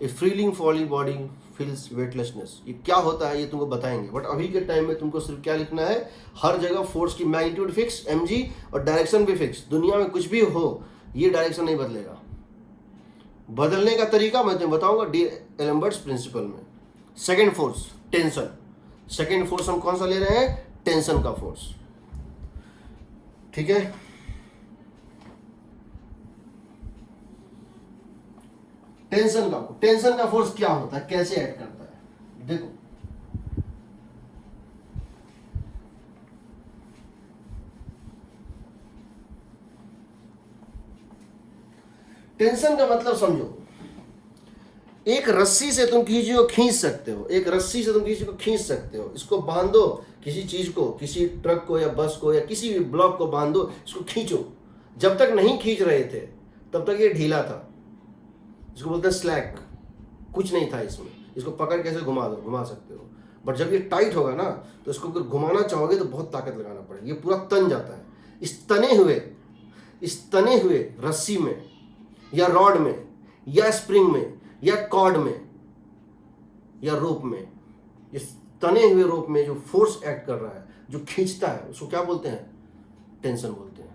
A feeling fully body feels weightlessness. ये क्या होता है ये तुमको बताएंगे. बट अभी के टाइम में तुमको सिर्फ क्या लिखना है, हर जगह फोर्स की मैग्नीट्यूड फिक्स mg और डायरेक्शन भी फिक्स. दुनिया में कुछ भी हो, ये डायरेक्शन नहीं बदलेगा. बदलने का तरीका मैं तुम्हें बताऊंगा डी एलम्बर्ट्स प्रिंसिपल में. Second force, tension. Second force हम कौन सा ले रहे हैं, टेंशन का फोर्स. ठीक है. टेंशन का फोर्स क्या होता है, कैसे ऐड करता है, देखो. टेंशन का मतलब समझो, एक रस्सी से तुम किसी को खींच सकते हो. इसको बांधो, किसी चीज को, किसी ट्रक को या बस को या किसी भी ब्लॉक को बांधो, इसको खींचो. जब तक नहीं खींच रहे थे तब तक ये ढीला था, इसको बोलते हैं स्लैक. कुछ नहीं था इसमें. इसको पकड़ कैसे घुमा सकते हो. बट जब ये टाइट होगा ना तो इसको अगर घुमाना चाहोगे तो बहुत ताकत लगाना पड़ेगा. ये पूरा तन जाता है. इस तने हुए रस्सी में या रॉड में या स्प्रिंग में या कॉर्ड में या रोप में, इस तने हुए रोप में जो फोर्स एक्ट कर रहा है, जो खींचता है, उसको क्या बोलते हैं, टेंशन बोलते हैं.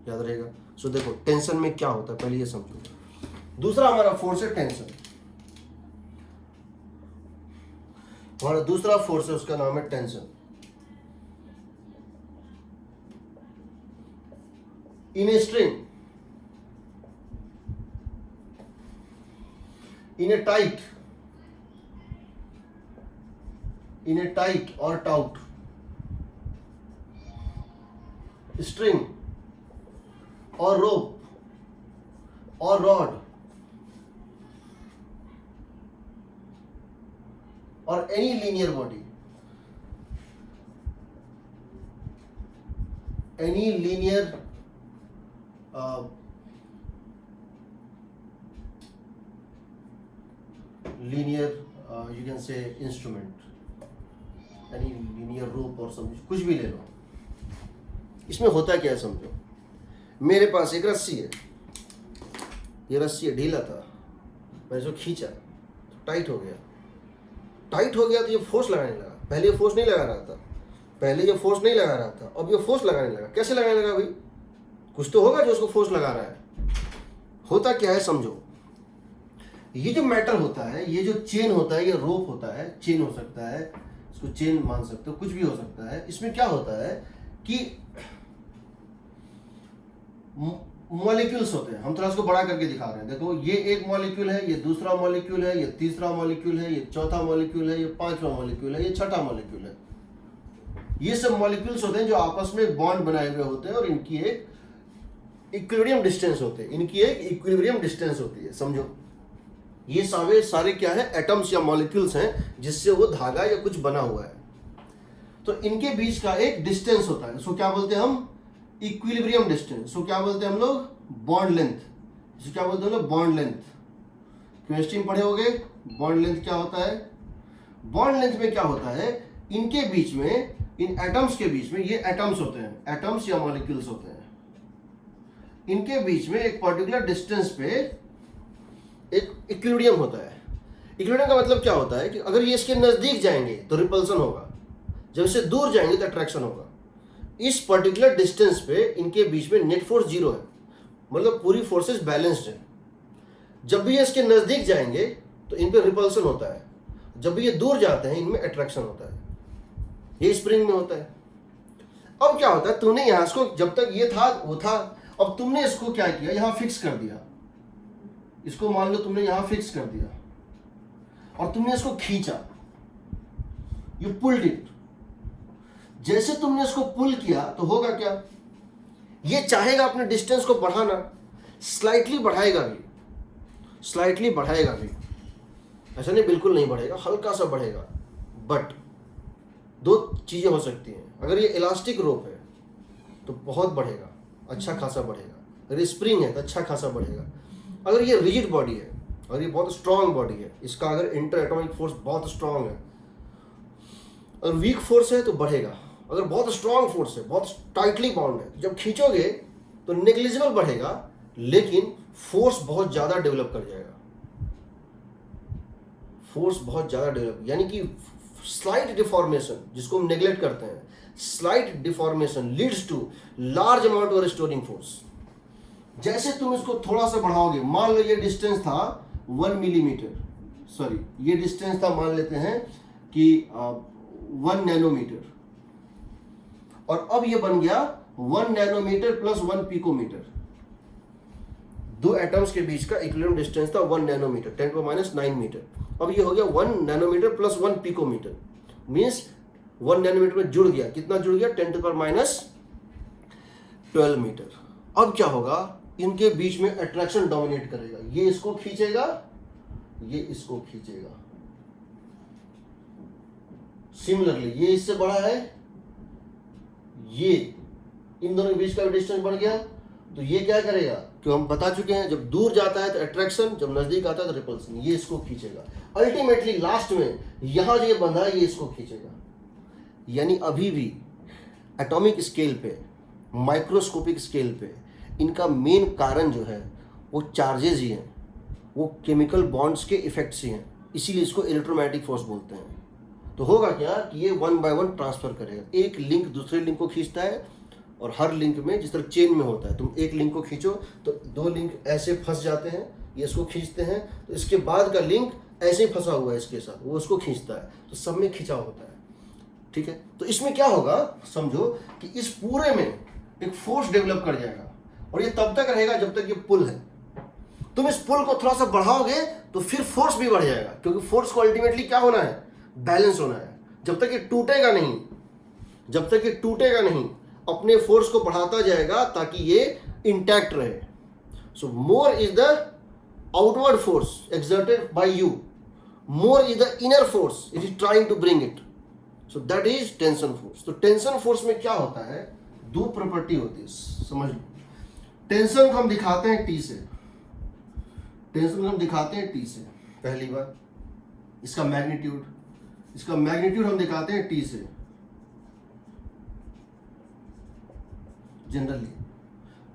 याद रहेगा. सो देखो टेंशन में क्या होता है पहले ये समझो. दूसरा हमारा फोर्स है टेंशन. हमारा दूसरा फोर्स है, उसका नाम है tension. In a string, in a tight or taut string or rope or rod or any linear body, any linear you can say instrument, any linear rope or something, कुछ भी ले लो. इसमें होता क्या है समझो. मेरे पास एक रस्सी है, ये रस्सी है, ढीला था, मैंने इसको खींचा तो टाइट हो गया तो ये फोर्स लगाने लगा. पहले ये फोर्स नहीं लगा रहा था, अब ये फोर्स लगाने लगा. कैसे लगाने लगा भाई, कुछ तो होगा जो उसको फोर्स लगा रहा है. होता क्या है समझो, ये जो मैटर होता है, ये जो चेन होता है, ये रोप होता है, चेन हो सकता है, इसको चेन मान सकते हो, कुछ भी हो सकता है. इसमें क्या होता है कि मॉलिक्यूल्स होते हैं. हम थोड़ा इसको बड़ा करके दिखा रहे हैं. देखो ये एक मॉलिक्यूल है, ये दूसरा मॉलिक्यूल है, ये तीसरा मॉलिक्यूल है, ये चौथा मॉलिक्यूल है, ये पांचवा मॉलिक्यूल है, ये छठा मॉलिक्यूल है. ये सब मॉलिक्यूल्स होते हैं जो आपस में बॉन्ड बनाए हुए होते हैं और इनकी एक इक्विलिब्रियम डिस्टेंस होती है. समझो ये सारे क्या है, एटम्स या मॉलिक्यूल्स हैं जिससे वो धागा या कुछ बना हुआ है। तो इनके बीच का एक डिस्टेंस होता है, इसको क्या बोलते हैं हम, इक्विलिब्रियम डिस्टेंस। इसको क्या बोलते हैं हम लोग, बॉन्ड लेंथ। इसको क्या बोलते हैं हम लोग, बॉन्ड लेंथ। केमिस्ट्री में पढ़े होगे बॉन्ड लेंथ क्या होता है। बॉन्ड लेंथ में क्या होता है, इनके बीच में, इन एटम्स के बीच में, ये एटम्स होते हैं, एटम्स या मॉलिक्यूल्स होते हैं, इनके बीच में एक पर्टिकुलर डिस्टेंस पे एक इक्विलिब्रियम होता है। इक्विलिब्रियम का मतलब क्या होता है कि अगर ये इसके नजदीक जाएंगे तो रिपल्सन होगा, जब इससे दूर जाएंगे तो अट्रैक्शन होगा। इस पर्टिकुलर डिस्टेंस पे इनके बीच में नेट फोर्स 0 है, मतलब पूरी फोर्सेस बैलेंस्ड है। जब भी ये इसके नजदीक जाएंगे तो इन पे रिपल्सन होता है, जब भी ये दूर जाते हैं इनमें अट्रैक्शन होता है। ये स्प्रिंग में होता है। अब क्या होता है, तूने यहां इसको, जब तक ये था वो था, अब तुमने इसको क्या किया, यहां फिक्स कर दिया। इसको मान लो तुमने यहां फिक्स कर दिया और तुमने इसको खींचा, यू पुल्ड इट। जैसे तुमने इसको पुल किया तो होगा क्या, ये चाहेगा अपने डिस्टेंस को बढ़ाना, स्लाइटली बढ़ाएगा भी, स्लाइटली बढ़ाएगा भी, ऐसा नहीं बिल्कुल नहीं बढ़ेगा, हल्का सा बढ़ेगा। बट दो चीजें हो सकती हैं, अगर ये इलास्टिक रोप है तो बहुत बढ़ेगा, अच्छा खासा बढ़ेगा। अगर ये स्प्रिंग है तो अच्छा खासा बढ़ेगा। अगर ये रिजिड बॉडी है और ये बहुत स्ट्रांग बॉडी है, इसका अगर इंटर एटॉमिक फोर्स बहुत स्ट्रांग है, अगर वीक फोर्स है तो बढ़ेगा। अगर बहुत स्ट्रांग फोर्स है, बहुत टाइटली बाउंड है, जब खींचोगे तो नेग्लिजिबल बढ़ेगा, लेकिन फोर्स बहुत ज़्यादा डेवलप कर जाएगा। फोर्स बहुत ज़्यादा डेवलप, यानी कि स्लाइट डिफॉर्मेशन, जिसको हम नेग्लेक्ट करते हैं, slight deformation leads to large amount of restoring force. जैसे तुम इसको थोड़ा सा बढ़ाओगे, मान लो ये डिस्टेंस था 1 मिलीमीटर, सॉरी ये डिस्टेंस था, मान लेते हैं कि 1 नैनोमीटर, और अब ये बन गया 1 नैनोमीटर प्लस 1 पिकोमीटर। दो एटम्स के बीच का इक्विलिब्रियम डिस्टेंस था 1 नैनोमीटर, 10⁻⁹ मीटर। अब ये हो गया 1 nanometre plus 1 picometre, means 1 nanometre में जुड़ गया, कितना जुड़ गया, 10⁻12 मीटर। अब क्या होगा, इनके बीच में अट्रैक्शन डोमिनेट करेगा, ये इसको खींचेगा, ये इसको खींचेगा। सिमिलरली ये इससे बड़ा है, ये इन दोनों के बीच का डिस्टेंस बढ़ गया, तो ये क्या करेगा, क्यों हम बता चुके हैं, जब दूर जाता है तो अट्रैक्शन, जब नजदीक आता है तो रिपल्सन, ये इसको खींचेगा। अल्टीमेटली लास्ट में यहां जो ये बंधा है ये इसको खींचेगा। यानी अभी भी एटॉमिक स्केल पे, माइक्रोस्कोपिक स्केल पे इनका मेन कारण जो है वो चार्जेस ही हैं, वो केमिकल बॉन्ड्स के इफेक्ट्स ही हैं, इसीलिए इसको इलेक्ट्रोमैग्नेटिक फोर्स बोलते हैं। तो होगा क्या कि ये 1 बाय 1 ट्रांसफर करेगा, एक लिंक दूसरे लिंक को खींचता है, और हर लिंक में जिस तरह चेन में होता है, तुम एक लिंक को खींचो तो 2 लिंक ऐसे फंस जाते हैं, ये इसको खींचते हैं, तो इसके बाद का लिंक ऐसे ही फंसा हुआ है इसके साथ, वो उसको खींचता है, तो सब में खिंचाव होता है। ठीक है, तो इसमें क्या होगा, समझो कि इस पूरे में एक फोर्स डेवलप कर जाएगा, और ये तब तक रहेगा जब तक ये पुल है। तुम इस पुल को थोड़ा सा बढ़ाओगे तो फिर फोर्स भी बढ़ जाएगा, क्योंकि फोर्स को अल्टीमेटली क्या होना है, बैलेंस होना है। जब तक ये टूटेगा नहीं, जब तक ये टूटेगा नहीं, अपने फोर्स को बढ़ाता जाएगा ताकि ये इंटैक्ट रहे। So more is the outward force exerted by you, more is the inner force it is trying to bring it, so that is tension force. तो टेंशन फोर्स में क्या होता है, 2 प्रॉपर्टी होती है, समझ लो। टेंशन को हम दिखाते हैं टी से, टेंशन को हम दिखाते हैं टी से, पहली बार इसका मैग्नीट्यूड, इसका मैग्नीट्यूड हम दिखाते हैं टी से जनरली,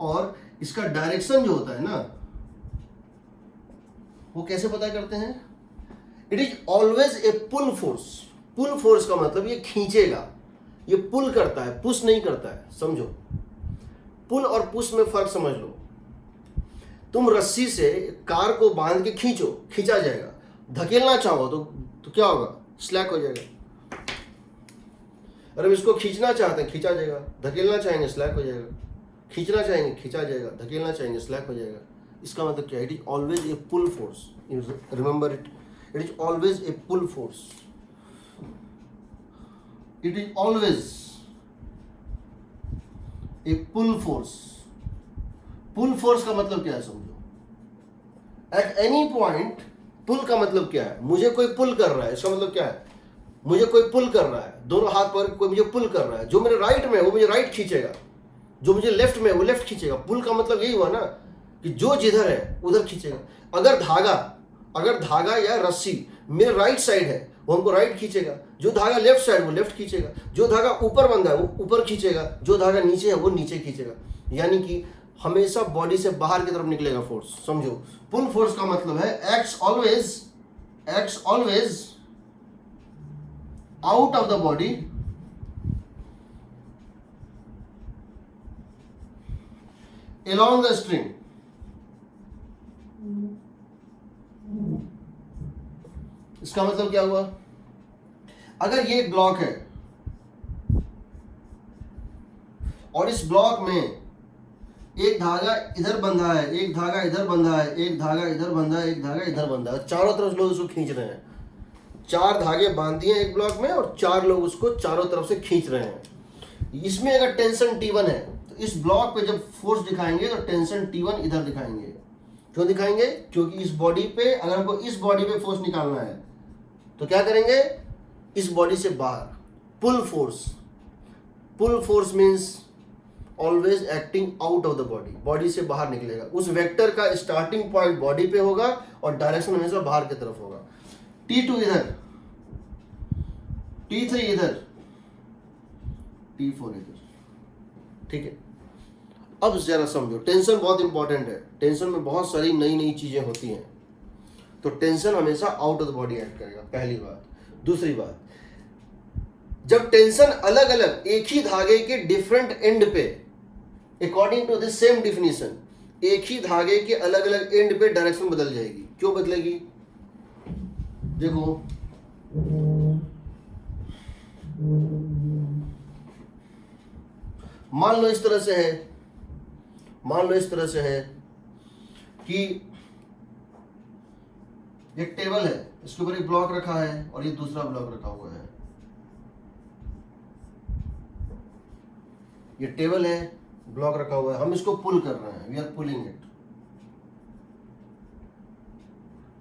और इसका डायरेक्शन जो होता है ना, वो कैसे पता करते हैं, it is always a pull force. Pull force का मतलब ये खींचेगा, ये पुल करता है, पुश नहीं करता है, समझो। पुल और पुश में फर्क समझ लो। तुम रस्सी से कार को बांध के खींचो, खींचा जाएगा, धकेलना चाहो तो क्या होगा, स्लैक हो जाएगा। अगर इसको खींचना चाहते हैं खींचा जाएगा, धकेलना चाहेंगे स्लैक हो जाएगा, खींचना चाहेंगे खींचा जाएगा, धकेलना चाहेंगे स्लैक हो जाएगा। इसका मतलब क्या है, it is always a pull force, remember it, it is always a pull force, it is always a pull force. Pull force का मतलब क्या है समझो, एट एनी पॉइंट पुल का मतलब क्या है? मुझे कोई पुल कर रहा है, इसका मतलब क्या है? मुझे कोई पुल कर रहा है, दोनों हाथ पर कोई मुझे पुल कर रहा है। जो मेरे राइट में है वो मुझे राइट खींचेगा, जो मुझे लेफ्ट में है वो लेफ्ट खींचेगा। पुल का मतलब यही हुआ ना कि जो जिधर है उधर खींचेगा। अगर धागा या रस्सी मेरे राइट साइड है वो हमको राइट खींचेगा, जो धागा लेफ्ट साइड वो लेफ्ट खींचेगा, जो धागा ऊपर बंधा है वो ऊपर खींचेगा, जो धागा नीचे है वो नीचे खींचेगा। यानी कि हमेशा बॉडी से बाहर की तरफ निकलेगा फोर्स। समझो, पुल फोर्स का मतलब है x always out of the body along the string। इसका मतलब क्या हुआ? अगर ये एक ब्लॉक है और इस ब्लॉक में एक धागा इधर बंधा है, एक धागा इधर बंधा है, एक धागा इधर बंधा है, एक धागा इधर बंधा है, चारों तरफ लोग उसको खींच रहे हैं। 4 धागे बांध दिए एक ब्लॉक में और 4 लोग उसको चारों तरफ से खींच रहे हैं। इसमें अगर टेंशन T1 है तो इस ब्लॉक पे जब फोर्स दिखाएंगे तो टेंशन T1 इधर दिखाएंगे। क्यों दिखाएंगे? क्योंकि इस बॉडी पे, अगर हमको इस बॉडी पे फोर्स निकालना है तो क्या करेंगे? इस बॉडी से बाहर pull force means always acting out of the body, body से बाहर निकलेगा। उस वेक्टर का स्टार्टिंग पॉइंट बॉडी पे होगा और डायरेक्शन हमेशा बाहर की तरफ होगा। T2 इधर, T3 इधर, T4 इधर। ठीक है, अब जरा समझो, टेंशन बहुत इंपॉर्टेंट है। टेंशन में बहुत सारी नई नई चीजें होती हैं। तो टेंशन हमेशा out of the body act करेगा, पहली बात। दूसरी बात, जब टेंशन अलग अलग एक ही धागे के डिफरेंट एंड पे, according to this same definition, एक ही धागे के अलग अलग एंड पे डायरेक्शन बदल जाएगी। क्यों बदलेगी? देखो, मान लो इस तरह से है कि एक टेबल है, इसके ऊपर एक ब्लॉक रखा है और ये दूसरा ब्लॉक रखा हुआ है। ये टेबल है, ब्लॉक रखा हुआ है, हम इसको पुल कर रहे हैं, वी आर पुलिंग इट।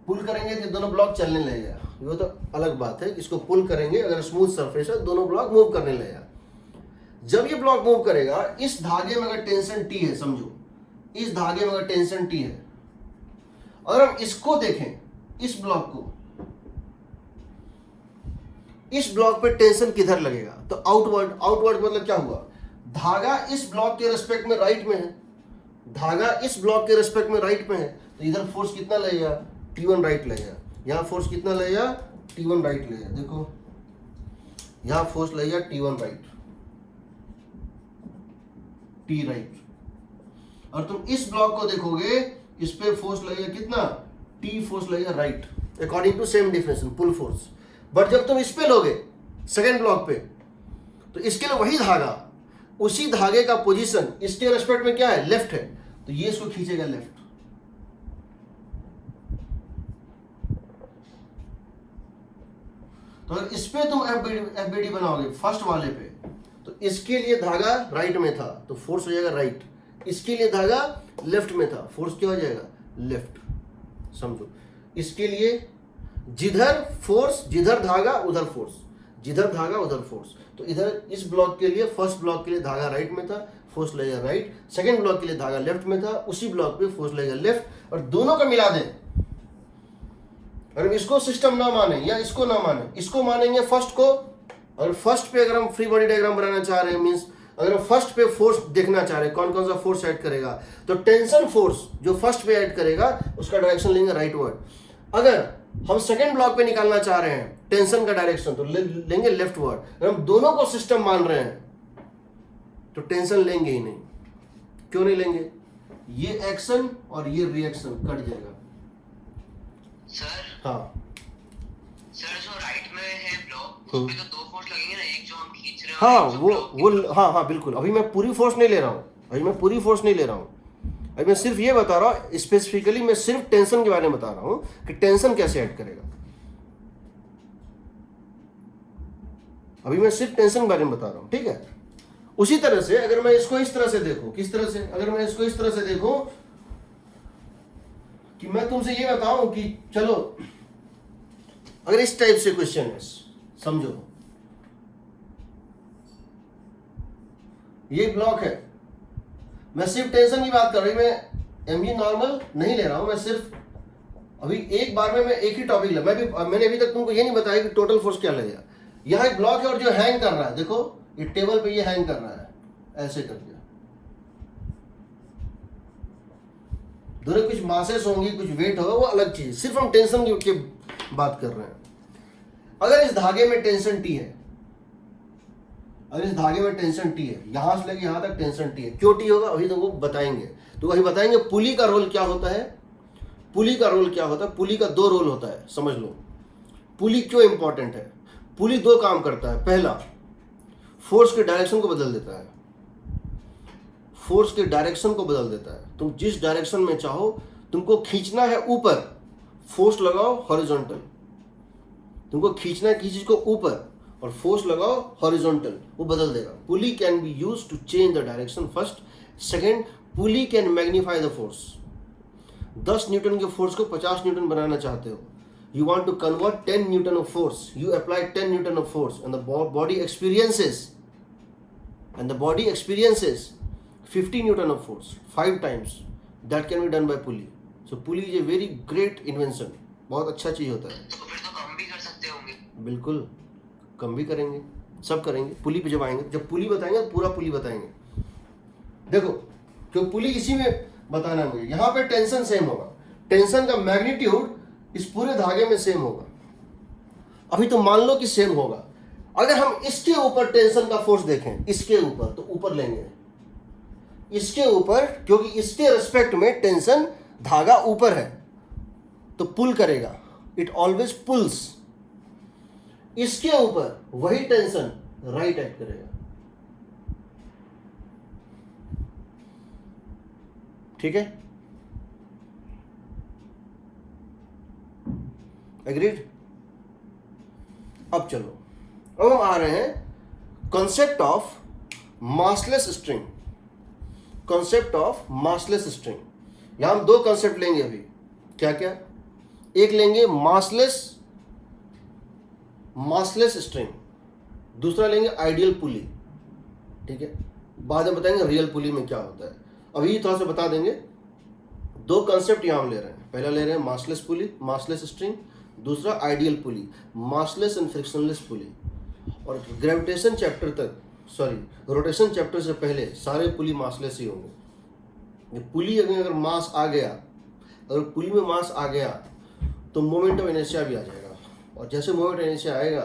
पुल करेंगे तो दोनों ब्लॉक चलने लगेगा, वो तो अलग बात है। इसको पुल करेंगे, अगर स्मूथ सरफेस है दोनों ब्लॉक मूव करने लगेगा। जब ये ब्लॉक मूव करेगा, इस धागे में अगर टेंशन T है, समझो इस धागे में अगर टेंशन T है, और हम इसको देखें, इस ब्लॉक को, इस ब्लॉक पे टेंशन किधर लगेगा? तो आउटवर्ड मतलब क्या हुआ? धागा इस ब्लॉक के रेस्पेक्ट में राइट में है, धागा इस ब्लॉक के रेस्पेक्ट में राइट में है, तो इधर फोर्स कितना लगेगा? T1 राइट लगेगा। यहां फोर्स कितना लगेगा? T1 राइट लगेगा। देखो, यहां फोर्स लगेगा T1 राइट, T राइट। और तुम इस ब्लॉक को देखोगे, इस पे फोर्स लगेगा कितना? T फोर्स लगेगा right, according to same definition, pull force. But जब तुम इस पे लोगे सेकेंड ब्लॉक पे, तो इसके लिए वही धागा, उसी धागे का पोजीशन इसके रेस्पेक्ट में क्या है? लेफ्ट है, तो ये इसको खींचेगा लेफ्ट। तो अगर इस पे तुम FBD बनाओगे फर्स्ट वाले पे, तो इसके लिए धागा राइट में था तो फोर्स हो जाएगा राइट, इसके लिए धागा लेफ्ट में था, फोर्स क्या हो जाएगा? लेफ्ट। समझो, इसके लिए जिधर फोर्स, जिधर धागा उधर फोर्स, जिधर धागा उधर फोर्स। तो इधर इस ब्लॉक के लिए, फर्स्ट ब्लॉक के लिए धागा राइट में था, फोर्स लगेगा राइट। सेकेंड ब्लॉक के लिए धागा लेफ्ट में था, उसी ब्लॉक पे फोर्स लगेगा लेफ्ट। और दोनों को मिला दें, अगर इसको सिस्टम ना माने या इसको ना माने, इसको मानेंगे फर्स्ट को। और फर्स्ट पे अगर हम फ्री बॉडी डायग्राम बनाना चाह रहे हैं, मींस अगर हम फर्स्ट पे फोर्स देखना चाह रहे हैं, कौन कौन सा फोर्स ऐड करेगा, तो टेंशन फोर्स जो फर्स्ट पे ऐड करेगा उसका डायरेक्शन लेंगे राइट वर्ड। अगर हम सेकेंड ब्लॉक पे निकालना चाह रहे हैं टेंशन का डायरेक्शन, तो लेंगे लेफ्ट वर्ड। अगर हम दोनों को सिस्टम मान रहे हैं तो टेंशन लेंगे ही नहीं। क्यों नहीं लेंगे? ये एक्शन और ये रिएक्शन कट जाएगा। सर, हाँ सर जो राइट में है ब्लॉक, उस पे तो 2 फोर्स लगेंगे ना, एक जो हम खींच रहे हैं। हाँ हाँ बिल्कुल। अभी मैं पूरी फोर्स नहीं ले रहा हूँ, अभी मैं सिर्फ ये बता रहा हूँ, स्पेसिफिकली मैं सिर्फ टेंशन के बारे में बता रहा हूँ कि टेंशन कैसे ऐड करेगा। अभी मैं सिर्फ टेंशन के बारे में बता रहा हूँ, ठीक है। उसी तरह से अगर मैं इसको इस तरह से देखूं, किस तरह से? अगर मैं इसको इस तरह से देखूं कि मैं तुमसे ये बताऊं कि चलो अगर इस टाइप से क्वेश्चन है, समझो ये ब्लॉक है, मैं सिर्फ टेंशन की बात कर रही, मैं एमजी नॉर्मल नहीं ले रहा हूं, मैं सिर्फ अभी एक बार में मैं एक ही टॉपिक ले, मैंने अभी तक तुमको ये नहीं बताया कि टोटल फोर्स क्या लगेगा। यहाँ एक ब्लॉक है और जो हैंग कर रहा है, देखो ये टेबल पे ये हैंग कर रहा है, ऐसे करके दोनों कुछ मासेस होंगी, कुछ वेट होगा, वो अलग चीज, सिर्फ हम टेंशन की बात कर रहे हैं। अगर इस धागे में टेंशन टी है, अगर इस धागे में टेंशन टी है, यहां से लेके यहां तक टेंशन टी है, क्यों टी होगा अभी तुमको बताएंगे, तो वही बताएंगे पुली का रोल क्या होता है। पुली का रोल क्या होता है, पुली का दो रोल होता है, समझ लो पुली क्यों इंपॉर्टेंट है। पुली दो काम करता है, पहला फोर्स के डायरेक्शन को बदल देता है, फोर्स के डायरेक्शन को बदल देता है। तुम जिस डायरेक्शन में चाहो, तुमको खींचना है ऊपर, फोर्स लगाओ हॉरिजॉन्टल, तुमको खींचना है किसी चीज को ऊपर और फोर्स लगाओ हॉरिजॉन्टल, वो बदल देगा। Pulley can be used to change the direction first. Second, pulley can magnify the force. 10 newton के फोर्स को 50 न्यूटन बनाना चाहते हो, you want to convert 10 Newton of force, you apply 10 Newton of force and the body experiences 50 Newton of force 5 times. That can be done by pulley. So pulley is a very great invention, बहुत अच्छा चीज होता है। तो फिर तो कम भी कर सकते होंगे। बिल्कुल कम भी करेंगे, सब करेंगे। पुली पे जब आएंगे, जब पुली बताएंगे तो पूरा पुली बताएंगे। देखो क्यों पुली इसी में बताना है मुझे। यहाँ पे टेंशन सेम होगा, टेंशन का मैग्नीट्यूड इस पूरे धागे में सेम होगा। अभी तो मान लो कि सेम होगा, अगर हम इसके ऊपर टेंशन का फोर्स देखें, इसके ऊपर, तो ऊपर लेंगे इसके ऊपर, क्योंकि इसके रिस्पेक्ट में टेंशन धागा ऊपर है तो पुल करेगा, इट ऑलवेज पुल्स। इसके ऊपर वही टेंशन राइट एक्ट करेगा, ठीक है, एग्रीड। अब चलो, अब हम आ रहे हैं concept of massless string. Concept of massless string, यहां हम दो कॉन्सेप्ट लेंगे अभी। क्या क्या? एक लेंगे मासलेस स्ट्रिंग, दूसरा लेंगे आइडियल पुली, ठीक है। बाद में बताएंगे रियल पुली में क्या होता है, अभी थोड़ा सा बता देंगे। दो कॉन्सेप्ट यहां हम ले रहे हैं, पहला ले रहे हैं मासलेस पुली, मासलेस स्ट्रिंग, दूसरा ideal pulley, massless and frictionless pulley. और ग्रेविटेशन चैप्टर तक, सॉरी रोटेशन चैप्टर से पहले सारे पुली मासलेस ही होंगे। ये पुली अगर मास आ गया, अगर पुली में मास आ गया तो मोमेंट ऑफ इनर्शिया भी आ जाएगा, और जैसे मोमेंट ऑफ इनर्शिया आएगा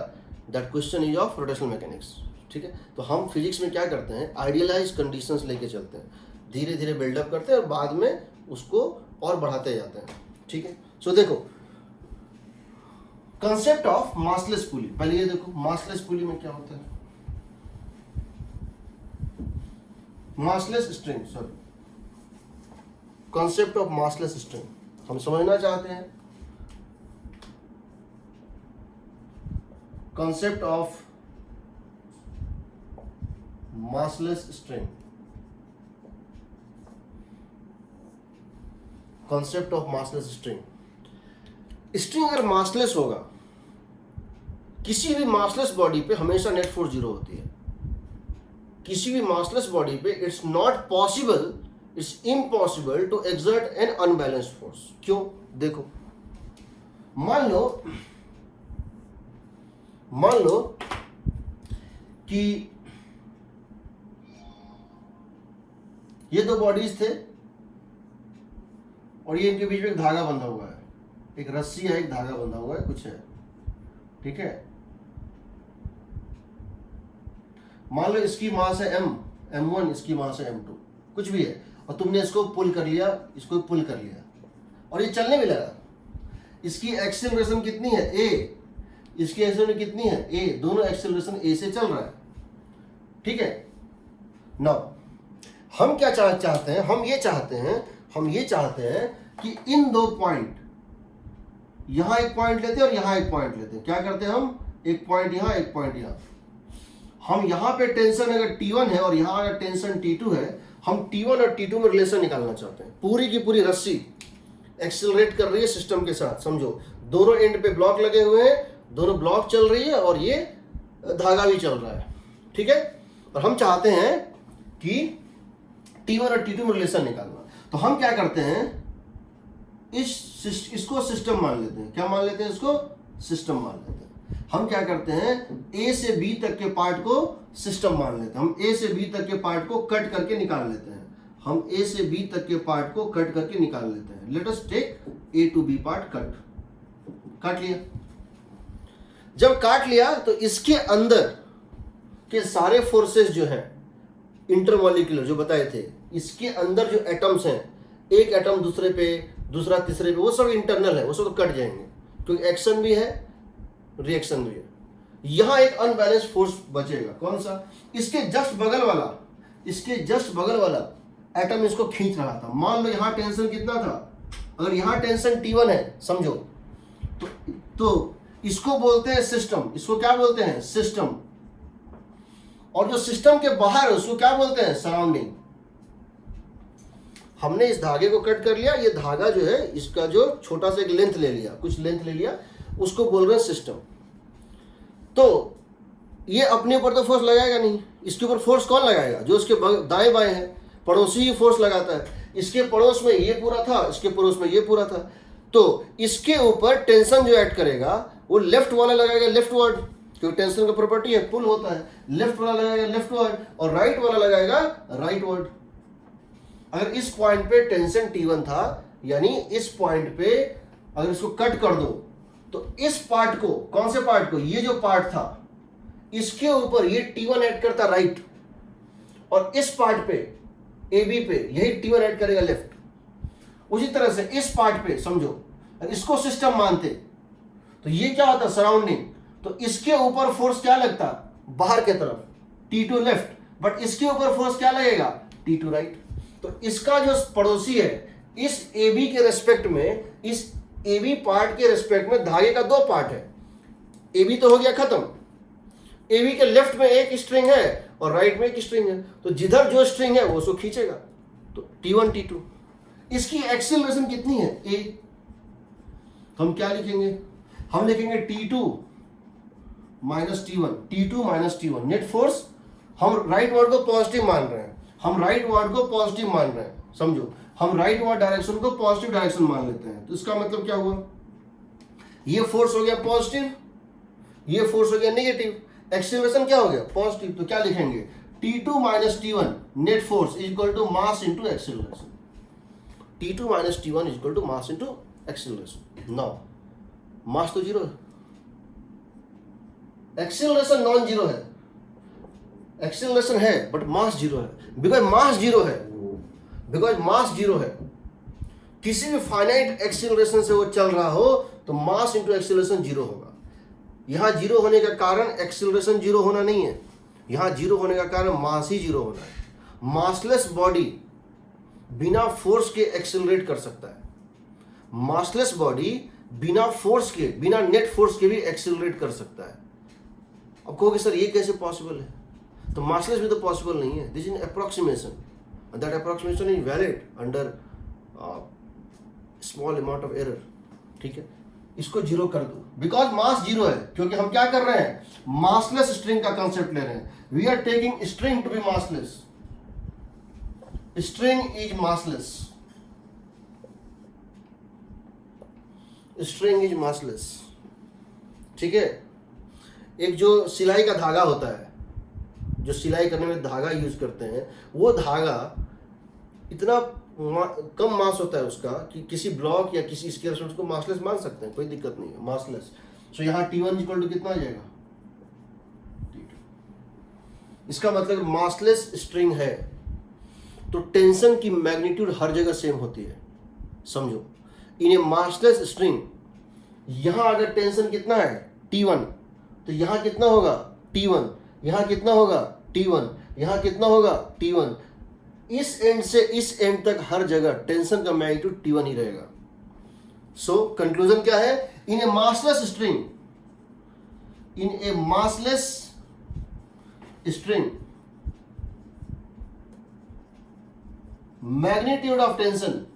that question is of rotational mechanics, ठीक है। तो हम फिजिक्स में क्या करते हैं, आइडियलाइज कंडीशंस लेके चलते हैं, धीरे धीरे बिल्डअप करते हैं और बाद में उसको और बढ़ाते जाते हैं, ठीक है। सो देखो कंसेप्ट ऑफ मासलेस पुली, पहले ये देखो मासलेस पुली में क्या होता है। Massless string, sorry concept of massless string हम समझना चाहते हैं। Concept of massless string, concept of massless string. String अगर मासलेस होगा, किसी भी मासलेस बॉडी पे हमेशा नेट फोर्स जीरो होती है। किसी भी मासलेस बॉडी पे it's not possible, it's impossible to exert an unbalanced force. क्यों? देखो मान लो कि ये दो बॉडीज थे और ये इनके बीच में एक धागा बंधा हुआ है, एक रस्सी है, एक धागा बंधा हुआ है, कुछ है, ठीक है। मान लो इसकी मास है m1, इसकी मास है m2, कुछ भी है, और तुमने इसको पुल कर लिया, इसको पुल कर लिया और ये चलने भी लगा। इसकी एक्सेलरेशन कितनी है? a, इसकी एक्सेलरेशन कितनी है? a, दोनों एक्सेलरेशन a से चल रहा है, ठीक है। नाउ हम क्या चाहते हैं, हम ये चाहते हैं कि इन दो पॉइंट, यहां एक पॉइंट लेते हैं और यहां एक पॉइंट लेते हैं। क्या करते हैं हम? एक पॉइंट यहां, एक पॉइंट यहां। हम यहां पे टेंशन अगर T1 है और यहां अगर टेंशन T2 है, हम T1 और T2 में रिलेशन निकालना चाहते हैं। पूरी की पूरी रस्सी एक्सेलरेट कर रही है सिस्टम के साथ। समझो, दोनों एंड पे ब्लॉक लगे हुए हैं, दोनों ब्लॉक चल रही है और ये धागा भी चल रहा है, ठीक है। और हम चाहते हैं कि T1 और T2 में रिलेशन निकालना। तो हम क्या करते हैं, इसको सिस्टम मान लेते हैं। क्या मान लेते हैं? इसको सिस्टम मान लेते हैं। हम क्या करते हैं, A से B तक के पार्ट को सिस्टम मान लेते हैं। हम A से B तक के पार्ट को कट करके निकाल लेते हैं। हम A से B तक के पार्ट को कट करके निकाल लेते हैं। Let us take A to B part काट लिया। जब काट लिया तो इसके अंदर के सारे फोर्सेस जो हैं इंटरमॉलिक्यूलर जो बताए थे, इसके अंदर जो एटम्स हैं, एक एटम दूसरे पे, दूसरा तीसरे पे, वो सब इंटरनल है, वो सब तो कट जाएंगे क्योंकि एक्शन भी है, रिएक्शन भी है। यहां एक अनबैलेंस फोर्स बचेगा। कौन सा? इसके जस्ट बगल वाला एटम इसको खींच रहा था। मान लो यहां टेंशन कितना था, अगर यहां टेंशन T1 है, समझो, तो इसको बोलते हैं सिस्टम। इसको क्या बोलते हैं? सिस्टम। और जो सिस्टम के बाहर है उसको क्या बोलते हैं? सराउंडिंग। हमने इस धागे को कट कर लिया, ये धागा जो है इसका जो छोटा सा एक लेंथ ले लिया, कुछ लेंथ ले लिया, उसको बोल रहे हैं सिस्टम। तो ये अपने ऊपर तो फोर्स लगाएगा नहीं, इसके ऊपर फोर्स कौन लगाएगा? जो इसके दाएं बाएं है, पड़ोसी ही फोर्स लगाता है। इसके पड़ोस में ये पूरा था, इसके पड़ोस में ये पूरा था, तो इसके ऊपर टेंशन जो ऐड करेगा वो लेफ्ट वाला लगाएगा लेफ्टवर्ड, क्योंकि टेंशन का प्रॉपर्टी है, पुल होता है। लेफ्ट वाला लगाएगा लेफ्टवर्ड और राइट वाला लगाएगा राइटवर्ड। अगर इस पॉइंट पे टेंशन T1 था, यानी इस पॉइंट पे अगर इसको कट कर दो तो इस पार्ट को, कौन से पार्ट को? ये जो पार्ट था, इसके ऊपर ये T1 ऐड करता राइट, और इस पार्ट पे AB पे यही T1 ऐड करेगा लेफ्ट। उसी तरह से इस पार्ट पे समझो, अगर इसको सिस्टम मानते तो ये क्या होता? सराउंडिंग। तो इसके ऊपर फोर्स क्या लगता? बाहर के तरफ, T2 लेफ्ट, बट इसके ऊपर फोर्स क्या लगेगा? T2 right. तो इसका जो पड़ोसी है, इस AB के रेस्पेक्ट में, इस AB पार्ट के रेस्पेक्ट में धागे का दो पार्ट है। AB तो हो गया खत्म, AB के लेफ्ट में एक स्ट्रिंग है और राइट में एक स्ट्रिंग है, तो जिधर जो स्ट्रिंग है वो उसको खींचेगा। तो T1 T2, इसकी एक्सेलरेशन कितनी है? A। हम क्या लिखेंगे? हम लिखेंगे T2 minus T1, T2 minus T1 net force. हम राइट वर्ड को पॉजिटिव मान रहे हैं, हम राइट वर्ड को पॉजिटिव मान रहे हैं, समझो, हम राइट वर्ड डायरेक्शन को पॉजिटिव डायरेक्शन मान लेते हैं। तो इसका मतलब क्या हुआ? ये फोर्स हो गया पॉजिटिव, ये फोर्स हो गया नेगेटिव, एक्सेलरेशन क्या हो गया? पॉजिटिव। तो क्या लिखेंगे? T2 minus T1 net force is equal to mass into acceleration. T2 minus T1 is equal to mass into acceleration. Now mass तो जीरो है, एक्सेलरेशन नॉन जीरो है। एक्सेलरेशन है बट मास जीरो है, बिकॉज मास जीरो है, बिकॉज मास जीरो है। किसी भी फाइनाइट एक्सेलरेशन से वो चल रहा हो तो मास इंटू एक्सेलरेशन जीरो होगा। यहां जीरो होने का कारण एक्सेलरेशन जीरो होना नहीं है, यहां जीरो होने का कारण मास ही जीरो होना है। मासलेस बॉडी बिना फोर्स के एक्सेलरेट कर सकता है, मासलेस बॉडी बिना फोर्स के, बिना नेट फोर्स के भी एक्सेलरेट कर सकता है। अब कहोगे सर ये कैसे पॉसिबल है? तो मासलेस भी तो पॉसिबल नहीं है। This is approximation, that approximation is valid under small amount of error. ठीक है, इसको जीरो कर दो, बिकॉज मास जीरो है, क्योंकि हम क्या कर रहे हैं? मासलेस स्ट्रिंग का कंसेप्ट ले रहे हैं। We are taking string to be massless, string is massless, string is massless. ठीक है, एक जो सिलाई का धागा होता है, जो सिलाई करने में धागा यूज करते हैं, वो धागा इतना कम मास होता है उसका कि किसी ब्लॉक या किसी स्केल से उसको मासलेस मान सकते हैं, कोई दिक्कत नहीं है, मासलेस। सो यहाँ T1 इक्वल टू कितना आ जाएगा? T2। इसका मतलब मासलेस स्ट्रिंग है तो टेंशन की मैग्नीट्यूड हर जगह सेम होती है। समझो, इन ए मासलेस स्ट्रिंग, यहां अगर टेंशन कितना है? T1, तो यहां कितना होगा? T1, यहां कितना होगा? T1, यहां कितना होगा? T1। इस एंड से इस एंड तक हर जगह टेंशन का मैग्नीट्यूड T1 ही रहेगा। सो कंक्लूजन क्या है? In a massless string, in a massless string, magnitude of tension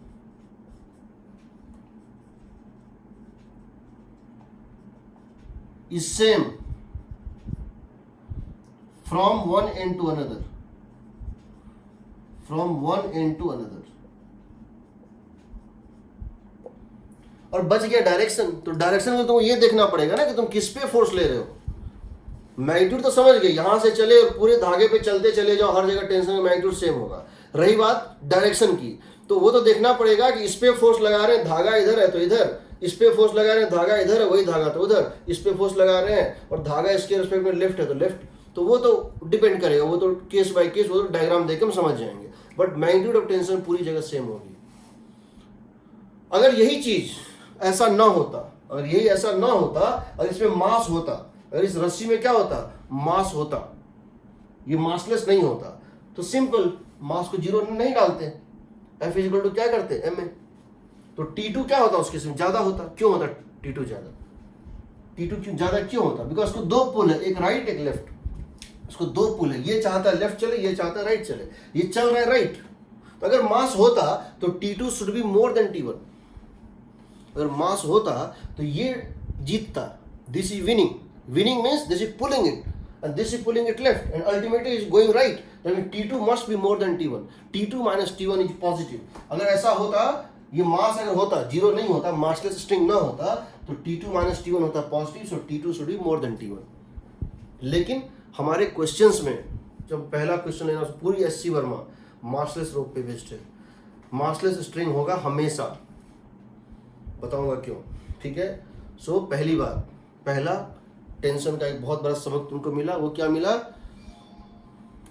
is same from one end to another, from one end to another. और बच गया डायरेक्शन, तो डायरेक्शन में तुमको ये देखना पड़ेगा ना कि तुम किस पे फोर्स ले रहे हो। मैग्नीट्यूड तो समझ गए, यहां से चले और पूरे धागे पे चलते चले जाओ, हर जगह टेंशन का मैग्नीट्यूड सेम होगा। रही बात डायरेक्शन की, तो वो तो देखना पड़ेगा कि इस पे फोर्स लगा रहे हैं, धागा इधर है तो इधर, इस पे फोर्स लगा रहे हैं, धागा इधर है, वही धागा तो उधर, इस पे फोर्स लगा रहे हैं और धागा इसके रिस्पेक्ट में लेफ्ट है तो लेफ्ट, तो वो तो डिपेंड करेगा, वो तो केस बाय केस, वो तो डायग्राम देख के हम समझ जाएंगे। बट मैग्नीट्यूड ऑफ टेंशन पूरी जगह सेम होगी। अगर यही चीज ऐसा ना होता, अगर यही ऐसा ना होता, अगर इसमें मास होता, अगर इस रस्सी में क्या होता, मास होता, ये मासलेस नहीं होता, तो सिंपल मास को जीरो नहीं डालते, F इक्वल टू क्या करते एम ए, तो T2 क्या होता उसके में ज्यादा होता। क्यों होता T2 ज्यादा? T2 क्यों ज्यादा क्यों होता? बिकॉज उसको दो पुल है, एक राइट एक लेफ्ट, उसको दो पुल है, ये चाहता है लेफ्ट चले, ये चाहता है राइट चले, ये चल रहा है राइट। तो अगर मास होता तो T2 should be more than T1। अगर मास होता तो ये जीतता, this is winning, winning means this is pulling it and this is pulling it left and ultimately is going right, then T2 must be more than T1, T2 minus T1 is positive। अगर ऐसा होता, ये मास अगर होता, जीरो नहीं होता, मासलेस स्ट्रिंग ना होता, तो T2 minus T1 होता positive, so T2 should be more than T1। लेकिन हमारे क्वेश्चंस में जब पहला क्वेश्चन लेना, पूरी SC वर्मा मासलेस रोप पे बेस्ड है, मासलेस स्ट्रिंग होगा हमेशा, बताऊंगा क्यों, ठीक है। सो पहली बात, पहला टेंशन का एक बहुत बड़ा सबक तुमको मिला, वो क्या मिला,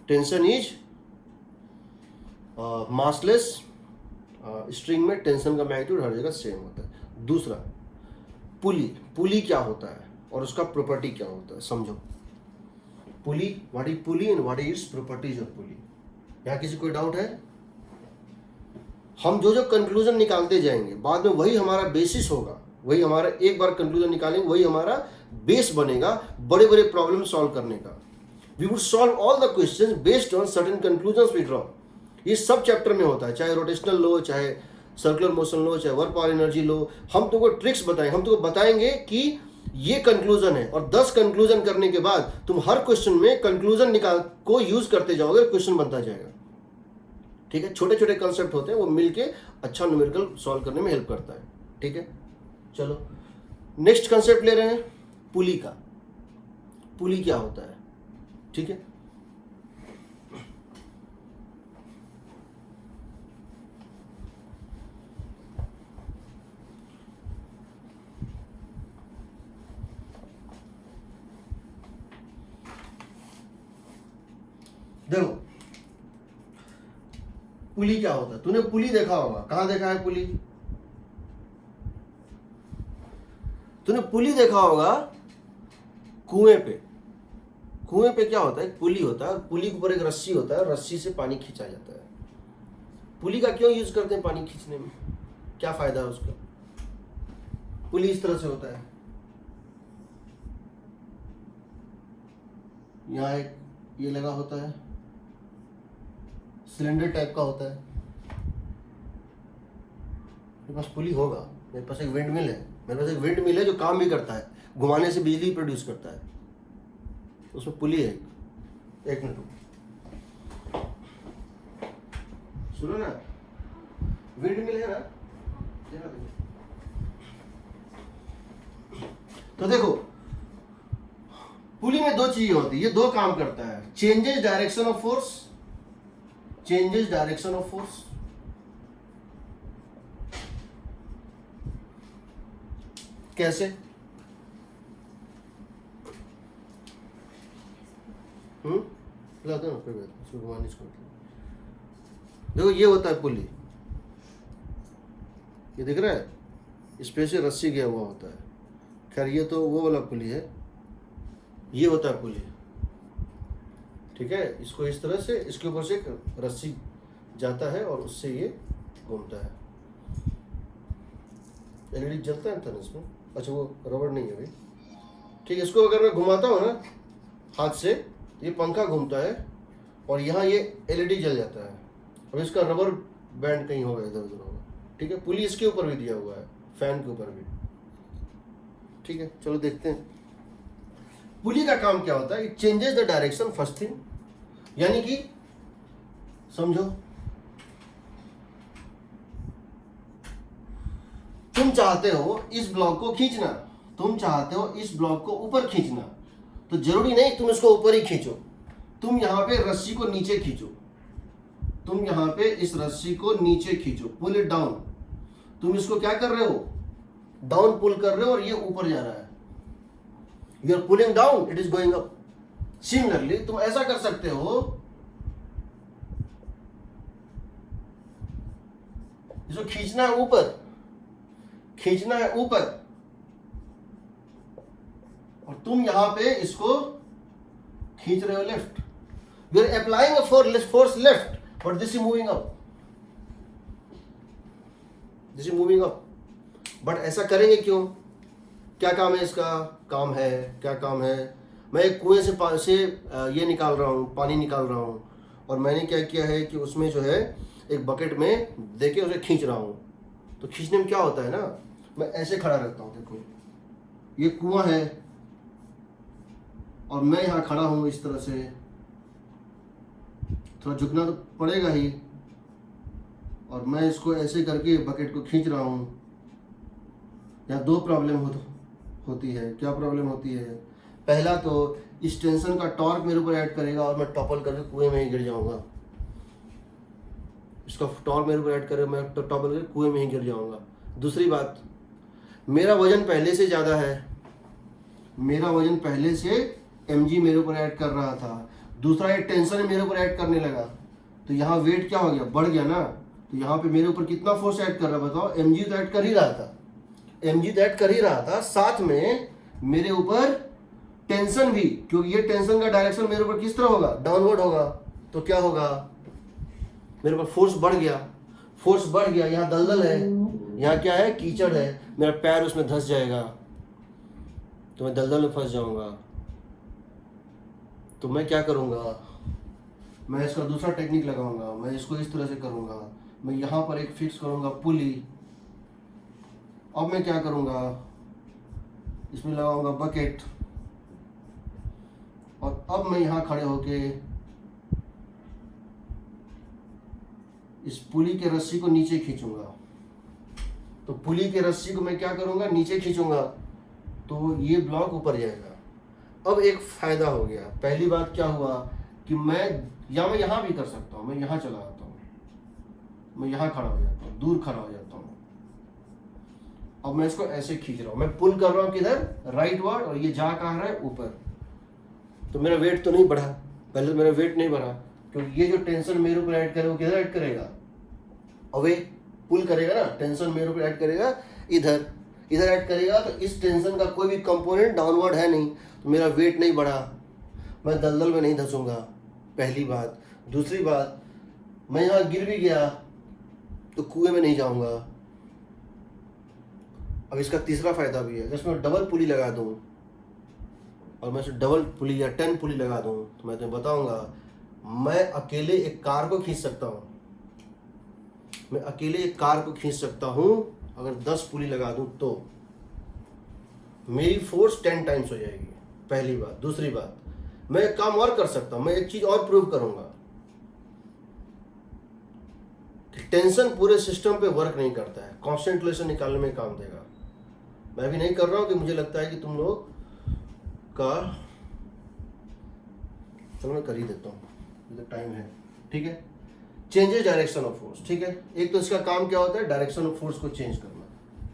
टेंशन इज मासलेस, स्ट्रिंग में टेंशन का मैग्नीट्यूड हर जगह सेम होता है। दूसरा, पुली, पुली क्या होता है और उसका प्रॉपर्टी क्या होता है, समझो। Pulley, what is pulley and what is properties of pulley. यहाँ किसी कोई डाउट है? हम जो जो कंक्लूजन निकालते जाएंगे बाद में वही हमारा बेसिस होगा, वही हमारा, एक बार कंक्लूजन निकालेंगे वही हमारा बेस बनेगा बड़े बड़े प्रॉब्लम सॉल्व करने का। We would solve all the questions based on certain conclusions we draw. ये सब चैप्टर में होता है, चाहे रोटेशनल लो, चाहे सर्कुलर मोशन लो, चाहे वर्क पावर एनर्जी लो। हम तुमको ट्रिक्स बताएंगे, हम तुमको बताएंगे कि ये कंक्लूजन है, और 10 कंक्लूजन करने के बाद तुम हर क्वेश्चन में कंक्लूजन निकाल को यूज करते जाओगे, क्वेश्चन बनता जाएगा, ठीक है। छोटे छोटे कंसेप्ट होते हैं, वो मिलके अच्छा न्यूमेरिकल सॉल्व करने में हेल्प करता है, ठीक है। चलो नेक्स्ट कंसेप्ट ले रहे हैं पुली का। पुली क्या होता है, ठीक है। देखो पुली क्या होता है, तूने पुली देखा होगा, कहां देखा है पुली? तूने पुली देखा होगा कुएं पे। कुएं पे क्या होता है, पुली होता है, पुली के ऊपर एक रस्सी होता है, रस्सी से पानी खींचा जाता है। पुली का क्यों यूज करते हैं पानी खींचने में, क्या फायदा है उसका? पुली इस तरह से होता है, यहाँ एक ये लगा होता है, सिलेंडर टाइप का होता है। मेरे पास पुली होगा, मेरे पास एक विंड मिल है, मेरे पास एक विंड मिल है जो काम भी करता है, घुमाने से बिजली प्रोड्यूस करता है, उसमें पुली है। एक मिनट सुनो ना, विंड मिल है ना, तो देखो पुली में दो चीजें होती है, ये दो काम करता है, changes direction of force, changes direction of force, कैसे? लाते ना, फिर इसको घुमाने इसको। देखो ये होता है पुली, ये दिख रहा है, इस पे से रस्सी गया हुआ होता है। खैर ये तो वो वाला पुली है, ये होता है पुली, ठीक है। इसको इस तरह से, इसके ऊपर से रस्सी जाता है और उससे ये घूमता है। एलईडी जलता है था इसमें, अच्छा वो रबड़ नहीं है भाई, ठीक है। इसको अगर मैं घुमाता हूँ ना हाथ से, ये पंखा घूमता है और यहाँ ये एलईडी जल जाता है। अब इसका रबर बैंड कहीं होगा, इधर उधर होगा, ठीक है। पुली इसके ऊपर भी दिया हुआ है, फैन के ऊपर भी, ठीक है। चलो देखते हैं। पुली का काम क्या होता है? It changes the direction first thing, यानी कि समझो तुम चाहते हो इस ब्लॉक को खींचना, तुम चाहते हो इस ब्लॉक को ऊपर खींचना, तो जरूरी नहीं तुम इसको ऊपर ही खींचो, तुम यहां पे रस्सी को नीचे खींचो, तुम यहां पे इस रस्सी को नीचे खींचो, पुल इट डाउन। तुम इसको क्या कर रहे हो? डाउन पुल कर रहे हो और ये ऊपर जा रहा है, you are pulling down, it is going up. Similarly तुम ऐसा कर सकते हो, इसको खींचना है ऊपर, खींचना है ऊपर, और तुम यहां पे इसको खींच रहे हो left, you are applying a force left, but this is moving up, this is moving up. But ऐसा करेंगे क्यों? क्या काम है इसका? काम है, क्या काम है? मैं एक कुएं से ये निकाल रहा हूँ, पानी निकाल रहा हूँ, और मैंने क्या किया है कि उसमें जो है एक बकेट में देके उसे खींच रहा हूँ। तो खींचने में क्या होता है ना, मैं ऐसे खड़ा रहता हूँ, देखो ये कुआं है और मैं यहाँ खड़ा हूँ इस तरह से, थोड़ा झुकना तो पड़ेगा ही, और मैं इसको ऐसे करके बकेट को खींच रहा हूँ। यहाँ दो प्रॉब्लम होती है। क्या प्रॉब्लम होती है? पहला तो इस टेंशन का टॉर्क मेरे ऊपर ऐड करेगा और मैं टॉपल करके कुएं में ही गिर जाऊंगा। इसका टॉर्क मेरे ऊपर ऐड करेगा, मैं टॉपल करके कुएं में ही गिर जाऊंगा। दूसरी बात, मेरा वजन पहले से ज़्यादा है, मेरा वजन पहले से mg मेरे ऊपर ऐड कर रहा था। दूसरा ये टेंशन मेरे ऊपर ऐड करने लगा, तो यहाँ वेट क्या हो गया? बढ़ गया ना। तो यहाँ पे मेरे ऊपर कितना फोर्स ऐड कर रहा है बताओ? mg तो ऐड कर ही रहा था, mg तो ऐड कर ही रहा था, साथ में मेरे ऊपर टेंशन भी, क्योंकि ये टेंशन का डायरेक्शन मेरे ऊपर किस तरह होगा? डाउनवर्ड होगा। तो क्या होगा? मेरे ऊपर फोर्स बढ़ गया, फोर्स बढ़ गया। यहाँ दलदल है, यहाँ क्या है? कीचड़ है, मेरा पैर उसमें धंस जाएगा, तो मैं दलदल में फंस जाऊंगा। तो मैं क्या करूंगा? मैं इसका दूसरा टेक्निक लगाऊंगा। मैं इसको इस तरह से करूंगा, मैं यहाँ पर एक फिक्स करूंगा पुली। अब मैं क्या करूंगा? इसमें लगाऊंगा बकेट, और अब मैं यहाँ खड़े होके इस पुली के रस्सी को नीचे खींचूंगा। तो पुली के रस्सी को मैं क्या करूंगा? नीचे खींचूंगा, तो ये ब्लॉक ऊपर जाएगा। अब एक फायदा हो गया। पहली बात क्या हुआ कि मैं यहाँ भी कर सकता हूँ, मैं यहाँ चला जाता हूँ, मैं यहाँ खड़ा हो जाता हूँ, दूर खड़ा हो जाता हूँ। अब मैं इसको ऐसे खींच रहा हूँ, मैं पुल कर रहा हूँ किधर? राइट वर्ड, और ये जा कहाँ रहा है? ऊपर। तो मेरा वेट तो नहीं बढ़ा, पहले तो मेरा वेट नहीं बढ़ा, क्योंकि ये जो टेंशन मेरे ऊपर ऐड करे वो किधर ऐड करेगा? अवे पुल करेगा ना, टेंशन मेरे ऊपर ऐड करेगा इधर, इधर ऐड करेगा। तो इस टेंशन का कोई भी कंपोनेंट डाउनवर्ड है नहीं, तो मेरा वेट नहीं बढ़ा, मैं दलदल में नहीं धंसूंगा, पहली बात। दूसरी बात, मैं यहाँ गिर भी गया तो कुएं में नहीं जाऊंगा। अब इसका तीसरा फायदा भी है, जैसे मैं डबल पुली लगा दूं, और मैं डबल पुली या 10 पुली लगा दूं, तो मैं तुम्हें बताऊंगा, मैं अकेले एक कार को खींच सकता हूं, मैं अकेले एक कार को खींच सकता हूं। अगर 10 पुली लगा दूं तो मेरी फोर्स 10 टाइम्स हो जाएगी, पहली बात। दूसरी बात, मैं एक काम और कर सकता हूं, मैं एक चीज और प्रूव करूंगा कि टेंशन पूरे सिस्टम पे वर्क नहीं करता है, कॉन्सेंट्रेशन निकालने में काम देगा। मैं भी नहीं कर रहा हूं कि मुझे लगता है कि तुम लोग का, चलो मैं कर ही देता हूं, टाइम है, ठीक है। चेंजेस डायरेक्शन ऑफ फोर्स, ठीक है। एक तो इसका काम क्या होता है? डायरेक्शन ऑफ फोर्स को चेंज करना।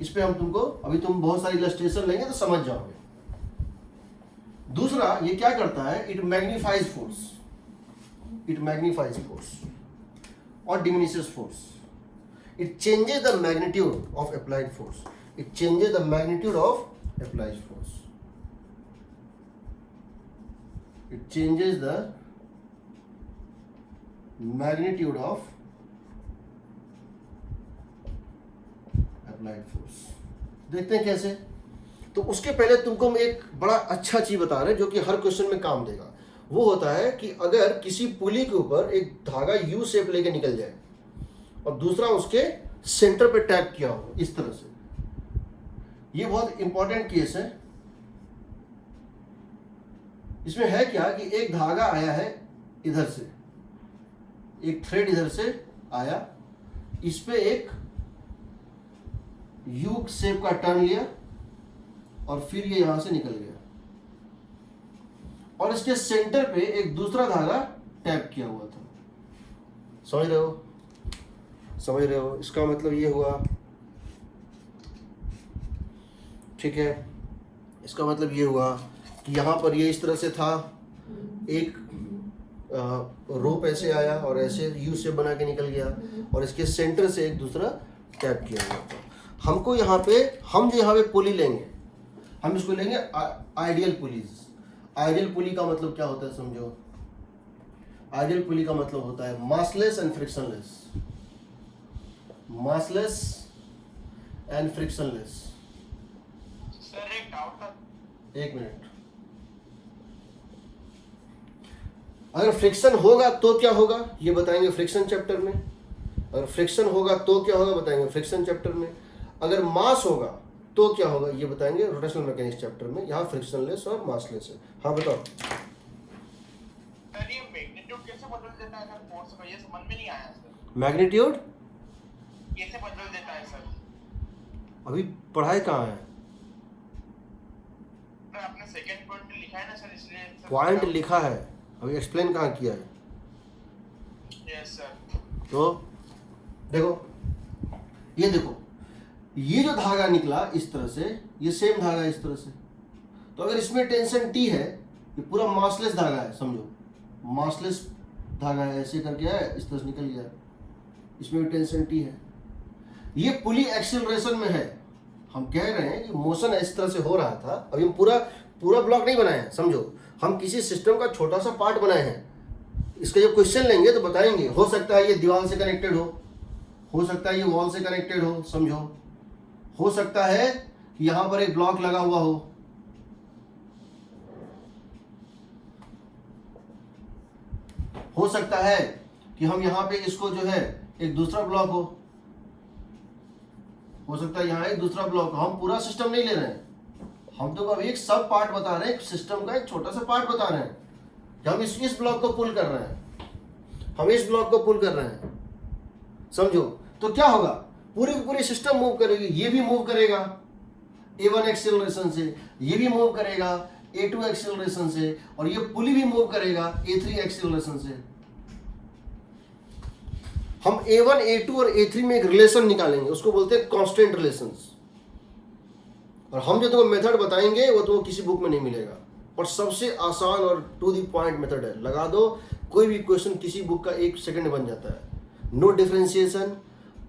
इस पे हम तुमको, अभी तुम बहुत सारी इलस्ट्रेशन लेंगे तो समझ जाओगे। दूसरा, ये क्या करता है? It magnifies force, it magnifies force और diminishes force. It changes the magnitude of applied force, it changes the magnitude of applied force, it changes the magnitude of applied force. देखते हैं कैसे। तो उसके पहले तुमको हम एक बड़ा अच्छा चीज बता रहे हैं जो कि हर क्वेश्चन में काम देगा। वो होता है कि अगर किसी पुली के ऊपर एक धागा यू शेप लेके निकल जाए और दूसरा उसके सेंटर पे टैप किया हो इस तरह से, ये बहुत इंपॉर्टेंट केस है। इसमें है क्या कि एक धागा आया है इधर से, एक थ्रेड इधर से आया, इस पे एक यू शेप का टर्न लिया और फिर ये यहां से निकल गया, और इसके सेंटर पे एक दूसरा धागा टैप किया हुआ था। समझ रहे हो? समझ रहे हो? इसका मतलब ये हुआ, ठीक है, इसका मतलब ये हुआ कि यहाँ पर ये इस तरह से था, एक रोप ऐसे आया और ऐसे यू शेप बना के निकल गया, और इसके सेंटर से एक दूसरा टैप किया हुआ था। हमको यहाँ पे, हम जो यहाँ पे पुली लेंगे, हम इसको लेंगे आइडियल पुलीज। आइडियल पुली का मतलब क्या होता है समझो? आइडियल पुली का मतलब होता है massless and frictionless, massless and frictionless. Sir एक डाउट था। एक मिनट, अगर फ्रिक्शन होगा तो क्या होगा ये बताएंगे फ्रिक्शन चैप्टर में। अगर फ्रिक्शन होगा तो क्या होगा बताएंगे फ्रिक्शन चैप्टर में। अगर मास होगा तो क्या होगा ये बताएंगे रोटेशनल मैकेनिक्स चैप्टर में। यहाँ फ्रिक्शनलेस और मासलेस है। हाँ बताओ। सर ये मैग्नीट्यूड कैसे बदल देता है सर फोर्स का, ये समझ में नहीं आया सर। मैग्नीट्यूड कैसे बदल देता है सर? अभी पढ़ाई कहाँ है? सर आपने सेकंड पॉइंट लिखा है ना सर, इसलिए सर पॉइंट लिखा है, अभी एक्सप्लेन कहाँ किया है? Yes sir. तो देखो, ये देखो, ये जो धागा निकला इस तरह से, ये सेम धागा इस तरह से, तो अगर इसमें टेंशन टी है, ये पूरा मासलेस धागा है समझो, मासलेस धागा है, ऐसे करके है इस तरह से निकल गया, इसमें भी टेंशन टी है। ये पुली एक्सेलरेशन में है। हम कह रहे हैं कि मोशन इस तरह से हो रहा था, अभी हम पूरा ब्लॉक नहीं बनाए हैं समझो, हम किसी सिस्टम का छोटा सा पार्ट बनाए हैं। इसका जब क्वेश्चन लेंगे तो बताएंगे, हो सकता है ये दीवार से कनेक्टेड हो सकता है ये वॉल से कनेक्टेड हो समझो, हो सकता है कि यहां पर एक ब्लॉक लगा हुआ हो सकता है कि हम यहां पे इसको जो है एक दूसरा ब्लॉक हो सकता है यहां एक दूसरा ब्लॉक। हम पूरा सिस्टम नहीं ले रहे हैं, हम तो अभी एक सब पार्ट बता रहे हैं, सिस्टम का एक छोटा सा पार्ट बता रहे हैं कि हम इस ब्लॉक को पुल कर रहे हैं, हम इस ब्लॉक को पुल कर रहे हैं समझो। तो क्या होगा, पूरी की पूरी सिस्टम मूव करेगी, ये भी मूव करेगा A1 एक्सेलरेशन से, ये भी मूव करेगा A2 एक्सेलरेशन से, और ये पुली भी मूव करेगा A3 एक्सेलरेशन से। हम A1, A2 और A3 में एक रिलेशन निकालेंगे, उसको बोलते हैं कांस्टेंट रिलेशंस। और हम जो तुमको मेथड बताएंगे वो तुमको किसी बुक में नहीं मिलेगा, और सबसे आसान और टू द पॉइंट मेथड है। लगा दो, कोई भी क्वेश्चन किसी बुक का 1 सेकंड में बन जाता है। No differentiation,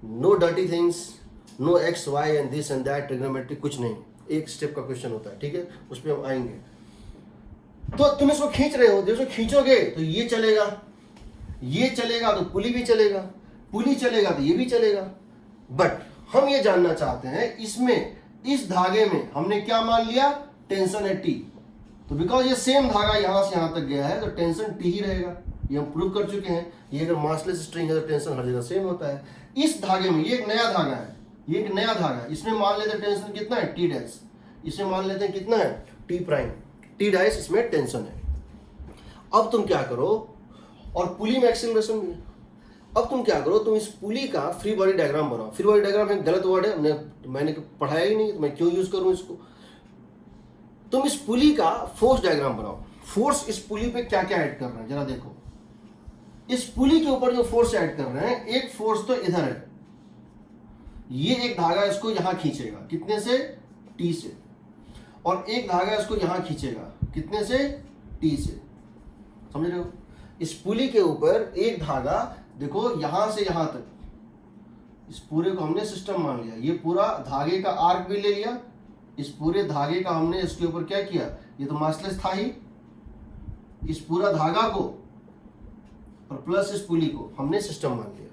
no dirty things, no X Y and this and that, trigonometry कुछ नहीं, एक स्टेप का क्वेश्चन होता है, ठीक है, उस पर हम आएंगे। तो तुम इसको खींच रहे हो, देखो खींचोगे तो ये चलेगा, ये चलेगा तो पुली भी चलेगा, पुली चलेगा तो ये भी चलेगा। बट हम ये जानना चाहते हैं, इसमें इस धागे में हमने क्या मान लिया, टेंशन है टी, तो बिकॉज ये सेम धागा यहां से यहां तक गया है तो टेंशन टी ही रहेगा, ये हम प्रूव कर चुके हैं। ये अगर मासलेस स्ट्रिंग है तो टेंशन हर जगह सेम होता है। इस धागे में ये एक नया धागा है, ये एक नया धागा, इसमें मान लेते हैं टेंशन कितना है, टी डैश, इसमें मान लेते हैं कितना है, टी प्राइम, टी डैश, इसमें टेंशन है। अब तुम क्या करो, और पुली में एक्सेलरेशन भी है। अब तुम क्या करो, तुम इस पुली का फ्री बॉडी डायग्राम बनाओ। फ्री बॉडी डायग्राम एक गलत वर्ड है, मैंने पढ़ाया ही नहीं तो मैं क्यों यूज करूं इसको। तुम इस पुली का फोर्स डायग्राम बनाओ। फोर्स इस पुली पे क्या क्या ऐड कर रहे हैं जरा देखो। इस पुली के ऊपर जो फोर्स ऐड कर रहे हैं, एक फोर्स तो इधर है, ये एक धागा इसको यहां खींचेगा, कितने से, टी से, और एक धागा इसको यहां खींचेगा, कितने से, टी से। समझ रहे हो? इस पुली के ऊपर एक धागा, देखो यहां से यहां तक, इस पूरे को हमने सिस्टम मान लिया, ये पूरा धागे का आर्क भी ले लिया, इस पूरे धागे का हमने इसके ऊपर क्या किया, ये तो मासलेस था ही, इस पूरा धागा को और प्लस इस पुली को हमने सिस्टम मान लिया।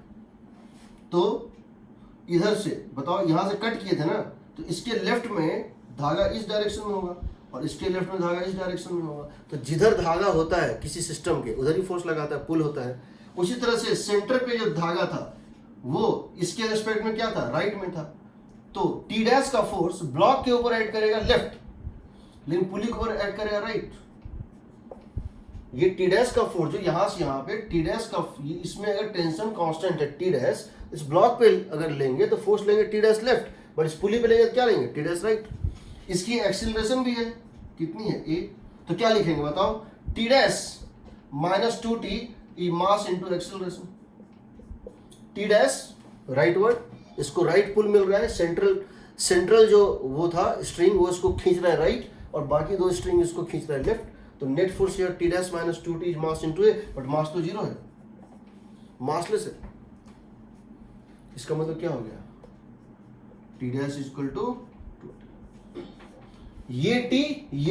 तो इधर से बताओ, यहां से कट किए थे ना, तो इसके लेफ्ट में धागा इस डायरेक्शन में होगा और इसके लेफ्ट में धागा इस डायरेक्शन में होगा। तो जिधर धागा होता है किसी सिस्टम के, उधर ही फोर्स लगाता है, पुल होता है। उसी तरह से सेंटर पे जो धागा था वो इसके रेस्पेक्ट में क्या था, राइट में था, तो टी डैश का फोर्स ब्लॉक के ऊपर ऐड करेगा लेफ्ट, लेकिन पुली के ऊपर ऐड करेगा राइट। ये टी डैश का फोर्स जो यहाँ से यहाँ पे टी डैश का, इसमें अगर टेंशन कांस्टेंट है टी डैश, इस ब्लॉक पे अगर लेंगे तो फोर्स लेंगे टी डैश लेफ्ट, बट इस पुली पे लेंगे तो क्या लेंगे टी डैश राइट। इसकी एक्सीलरेशन भी है, कितनी है ए, तो क्या लिखेंगे बताओ, टी डैश माइनस 2t ई mass into acceleration. T dash right word, इसको राइट पुल मिल रहा है, सेंट्रल जो वो था स्ट्रिंग वो इसको खींच रहा है राइट, और बाकी दो स्ट्रिंग इसको खींच रहा है लेफ्ट। तो net force here T dash minus 2t is mass into A, but mass तो जीरो है, मासलेस है। इसका मतलब क्या हो गया, T dash is equal to ये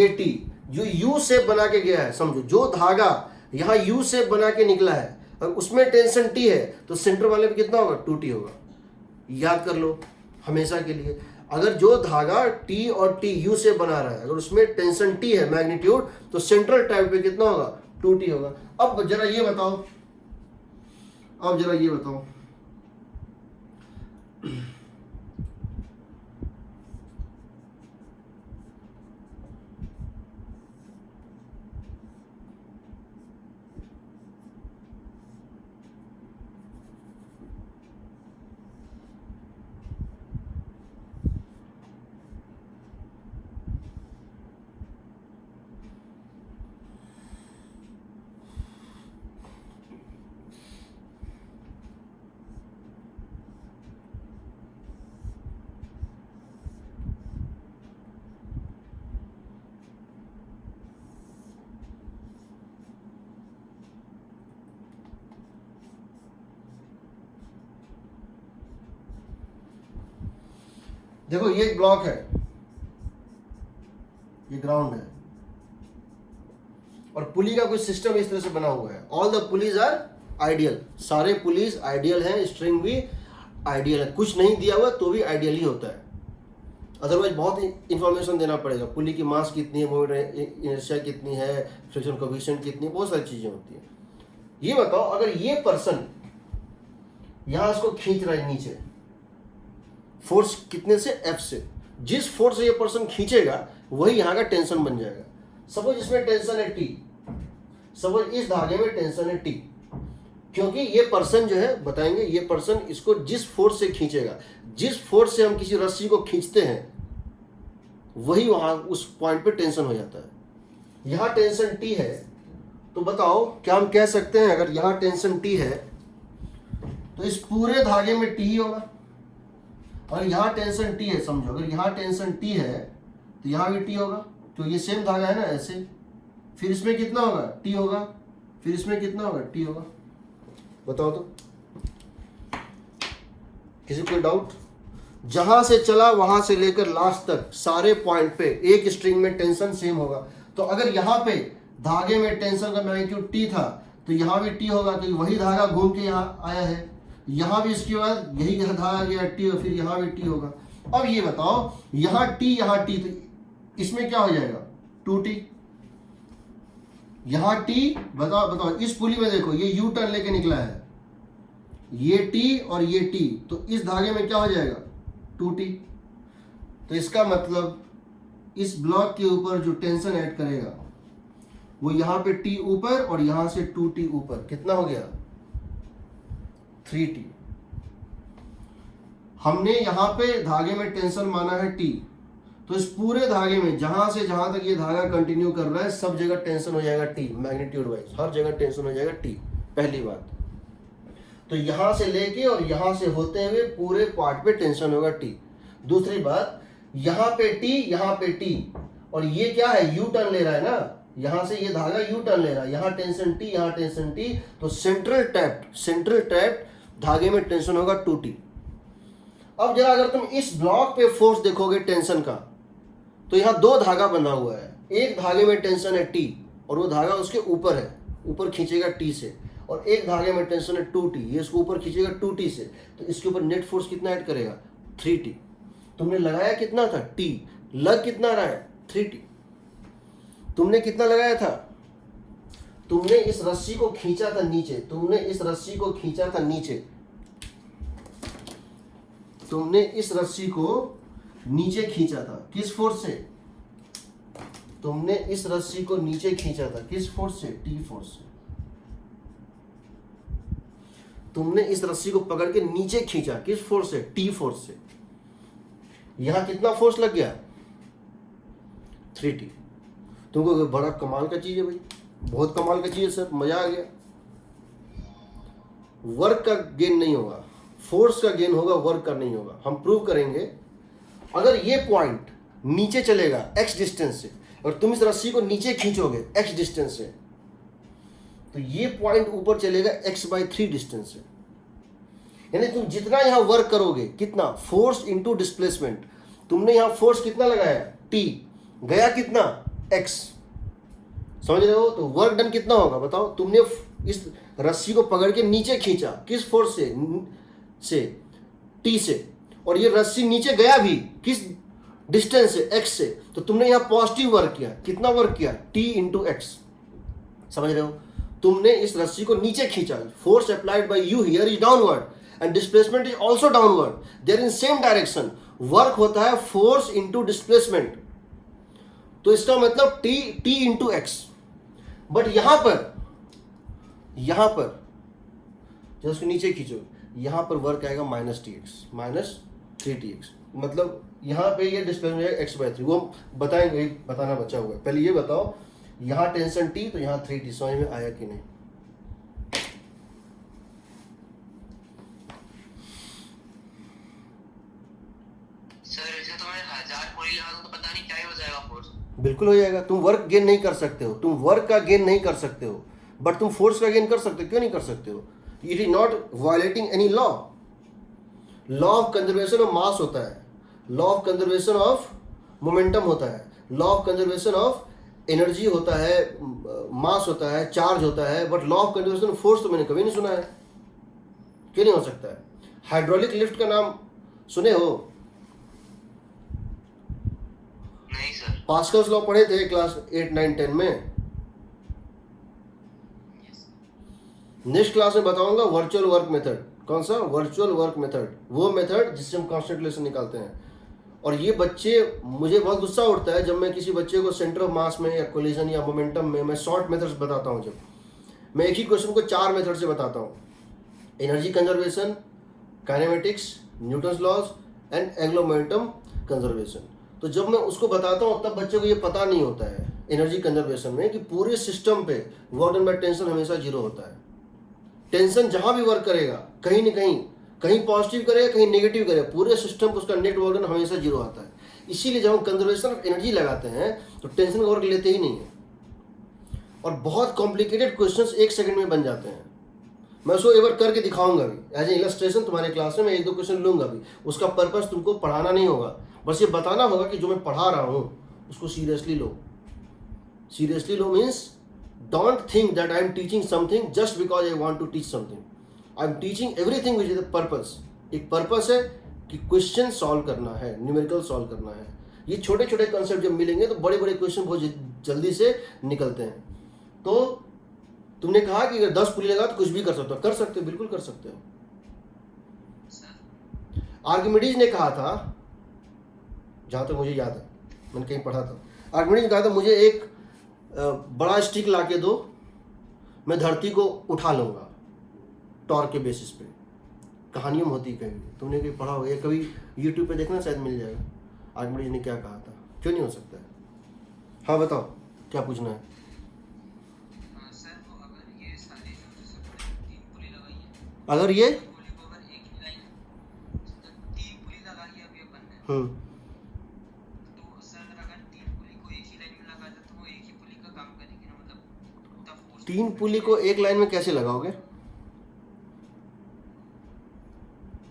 टी जो यू शेप बना के गया है, समझो जो धागा यहाँ यू शेप बना के निकला है और उसमें टेंशन टी है, तो सेंटर वाले पे कितना होगा 2t होगा। याद कर लो हमेशा के लिए, अगर जो धागा टी और टी यू से बना रहा है, अगर उसमें टेंशन टी है मैग्नीट्यूड, तो सेंट्रल टाइप पे कितना होगा 2t होगा। अब जरा ये बताओ, देखो ये एक ब्लॉक है, ये ग्राउंड है, और पुली का कुछ सिस्टम इस तरह से बना हुआ है। All the pulleys are ideal, सारे पुलीज आइडियल हैं, स्ट्रिंग भी आइडियल है, कुछ नहीं दिया हुआ तो भी आइडियल ही होता है। अदरवाइज बहुत इंफॉर्मेशन देना पड़ेगा, पुली की मास कितनी है, मोमेंट इनर्शिया कितनी है, फ्रिक्शन कोएफिशिएंट कितनी है, बहुत सारी चीजें होती है। ये बताओ अगर ये पर्सन यहां इसको खींच रहा है नीचे, फोर्स कितने से, एफ से, जिस फोर्स से ये पर्सन खींचेगा वही यहाँ का टेंशन बन जाएगा। सपोज इसमें टेंशन है टी, सपोज इस धागे में टेंशन है टी, क्योंकि ये पर्सन जो है बताएंगे, ये पर्सन इसको जिस फोर्स से खींचेगा, जिस फोर्स से हम किसी रस्सी को खींचते हैं वही वहां उस पॉइंट पे टेंशन हो जाता है। यहाँ टेंशन टी है, तो बताओ क्या हम कह सकते हैं अगर यहाँ टेंशन टी है तो इस पूरे धागे में टी ही होगा, और यहाँ टेंशन टी है, समझो अगर यहाँ टेंशन टी है तो यहाँ भी टी होगा, तो ये सेम धागा है ना ऐसे, फिर इसमें कितना होगा टी होगा, फिर इसमें कितना होगा टी होगा। बताओ तो, किसी कोई डाउट? जहां से चला वहां से लेकर लास्ट तक सारे पॉइंट पे एक स्ट्रिंग में टेंशन सेम होगा। तो अगर यहाँ पे धागे में टेंशन का मैग्नीट्यूड टी था तो यहाँ भी टी होगा, क्योंकि वही धागा घूम के यहाँ आया है, यहाँ भी इसके बाद यही धागा गया टी, और फिर यहाँ भी टी होगा। अब ये बताओ यहाँ टी, तो इसमें क्या हो जाएगा 2t, यहाँ टी, बताओ इस पुली में देखो ये यू टर्न लेके निकला है, ये टी और ये टी, तो इस धागे में क्या हो जाएगा 2t। तो इसका मतलब इस ब्लॉक के ऊपर जो टेंशन ऐड करेगा वो यहाँ पे t ऊपर और यहाँ से 2t ऊपर, कितना हो गया 3t। हमने यहाँ पे धागे में टेंशन माना है t, तो इस पूरे धागे में जहां से जहां तक ये धागा कंटिन्यू कर रहा है सब जगह टेंशन हो जाएगा t, मैग्नीट्यूड वाइज हर जगह टेंशन हो जाएगा t, पहली बात। तो यहां से लेके और यहां से होते हुए पूरे पार्ट पे टेंशन होगा t। दूसरी बात, यहाँ पे t, यहाँ पे t, और ये क्या है यू टर्न ले रहा है ना, यहां से ये धागा यू टर्न ले रहा है, यहाँ टेंशन t, यहाँ टेंशन t, तो सेंट्रल टैप्ड धागे में टेंशन होगा 2t। अब जरा अगर तुम इस ब्लॉक पे फोर्स देखोगे टेंशन का, तो यहाँ दो धागा बंधा हुआ है, एक धागे में टेंशन है t और वो धागा उसके ऊपर है, ऊपर खींचेगा t से, और एक धागे में टेंशन है 2t, ये इसको ऊपर खींचेगा 2t से, तो इसके ऊपर नेट फोर्स कितना ऐड करेगा 3t। तुमने लगाया कितना था t, लग कितना रहा है 3t। तुमने कितना लगाया था, तुमने इस रस्सी को खींचा था नीचे, तुमने इस रस्सी को खींचा था नीचे, तुमने इस रस्सी को नीचे खींचा था, किस फोर्स से तुमने इस रस्सी को नीचे खींचा था, किस फोर्स से? टी फोर्स से। तुमने इस रस्सी को पकड़ के नीचे खींचा, किस फोर्स से? टी फोर्स से। यहां कितना फोर्स लग गया? 3T। तुमको बड़ा कमाल का चीज है भाई, बहुत कमाल का चीज है सर, मजा आ गया। वर्क का गेन नहीं होगा, फोर्स का गेन होगा, वर्क का नहीं होगा। हम प्रूव करेंगे। अगर ये पॉइंट नीचे चलेगा x डिस्टेंस से और तुम इस रस्सी को नीचे खींचोगे x डिस्टेंस से, तो ये पॉइंट ऊपर चलेगा x/3 डिस्टेंस से। यानी तुम जितना यहां वर्क करोगे, कितना? Force into displacement. तुमने यहां फोर्स कितना लगाया? t, गया कितना? x। समझ रहे हो? तो वर्क डन कितना होगा बताओ? तुमने इस रस्सी को पकड़ के नीचे खींचा, किस फोर्स से? t से। और ये रस्सी नीचे गया भी किस डिस्टेंस से? x से। तो तुमने यहां पॉजिटिव वर्क किया। कितना वर्क किया? t into x। समझ रहे हो? तुमने इस रस्सी को नीचे खींचा, force applied by you here is downward and displacement is also downward, they are in same direction. Work होता है फोर्स इंटू डिस्प्लेसमेंट, तो इसका मतलब t इंटू x। बट यहां पर जब उसको नीचे खींचो, यहां पर वर्क आएगा -tx, -3tx। मतलब यहां पे ये डिस्प्लेसमेंट है x/3। वो बताएंगे, बताना बचा हुआ है। पहले ये बताओ, यहां टेंशन t तो यहां 3t। समझ में आया कि नहीं? सर ऐसे तो मैं 1000 पुली लगा दूं तो पता नहीं क्या ही हो जाएगा फोर्स। बिल्कुल हो जाएगा। तुम वर्क गेन नहीं कर सकते हो, तुम वर्क का गेन नहीं कर सकते हो, बट तुम फोर्स का गेन कर सकते हो। क्यों नहीं कर सकते हो? It is not violating any law. Law of conservation of mass होता है, law of conservation of momentum होता है, law of conservation of energy होता है, मास होता है, चार्ज होता है, but law of conservation of force तो मैंने कभी नहीं सुना है। क्यों नहीं हो सकता है? हाइड्रोलिक लिफ्ट का नाम सुने हो? नहीं सर। पास्कल्स लॉ पढ़े थे क्लास 8, 9, 10 में। नेक्स्ट क्लास में बताऊंगा वर्चुअल वर्क मेथड। कौन सा? Virtual work method. वो मेथड जिससे हम कांस्टेंट रिलेशन निकालते हैं। और ये बच्चे, मुझे बहुत गुस्सा उठता है जब मैं किसी बच्चे को सेंटर ऑफ मास में या कोलिजन या मोमेंटम में मैं शॉर्ट मेथड्स बताता हूँ। जब मैं एक ही क्वेश्चन को 4 मेथड से बताता हूँ, energy conservation, kinematics, Newton's laws and angular momentum conservation. तो जब मैं उसको बताता हूँ तब बच्चे को ये पता नहीं होता है एनर्जी कंजर्वेशन में कि पूरे सिस्टम पे वर्क डन बाय टेंशन हमेशा 0 होता है। टेंशन जहां भी वर्क करेगा, कहीं न कहीं पॉजिटिव करेगा, कहीं नेगेटिव करेगा, पूरे सिस्टम पर उसका नेट वर्क डन हमेशा 0 आता है। इसीलिए जब हम कंजर्वेशन ऑफ एनर्जी लगाते हैं तो टेंशन का वर्क लेते ही नहीं है, और बहुत कॉम्प्लिकेटेड क्वेश्चंस 1 सेकंड में बन जाते हैं। मैं उसको एक बार करके दिखाऊंगा भी, एज ए इलस्ट्रेशन तुम्हारे क्लास में मैं 1-2 क्वेश्चन लूंगा भी। उसका पर्पस तुमको पढ़ाना नहीं होगा, बस ये बताना होगा कि जो मैं पढ़ा रहा हूँ उसको seriously low. Seriously low means don't think that I am teaching something just because I want to teach something. I am teaching everything which is a purpose. एक पर्पस है कि क्वेश्चन सॉल्व करना है, न्यूमेरिकल सॉल्व करना है। ये छोटे छोटे कंसेप्ट जब मिलेंगे तो बड़े बड़े क्वेश्चन बहुत जल्दी से निकलते हैं। तो तुमने कहा कि अगर 10 पुली लगा तो कुछ भी कर सकते हो। कर सकते हो, बिल्कुल कर सकते हो। आर्किमिडीज ने कहा था, जहाँ तक मुझे याद है, मैंने कहीं पढ़ा था, आर्किमिडीज ने कहा था मुझे एक बड़ा स्टिक ला के दो, मैं धरती को उठा लूँगा टॉर्क के बेसिस पे। कहानियों में होती कहीं, तुमने कहीं पढ़ा होगा, कभी यूट्यूब पे देखना शायद मिल जाएगा। आर्किमिडीज ने क्या कहा था, क्यों नहीं हो सकता है? हाँ बताओ, क्या पूछना है? सर वो अगर ये सारी जो जैसे 3 पुली लगाई है, अगर ये पुली को अगर एक ही लाइन 3 पुली लगाई है अभी अपन ने, तो सर अगर 3 पुली को एक ही लाइन में लगा दे तो वो एक ही पुली का काम करेगी ना, मतलब उतना फोर्स। 3 पुली को एक लाइन में कैसे लगाओगे?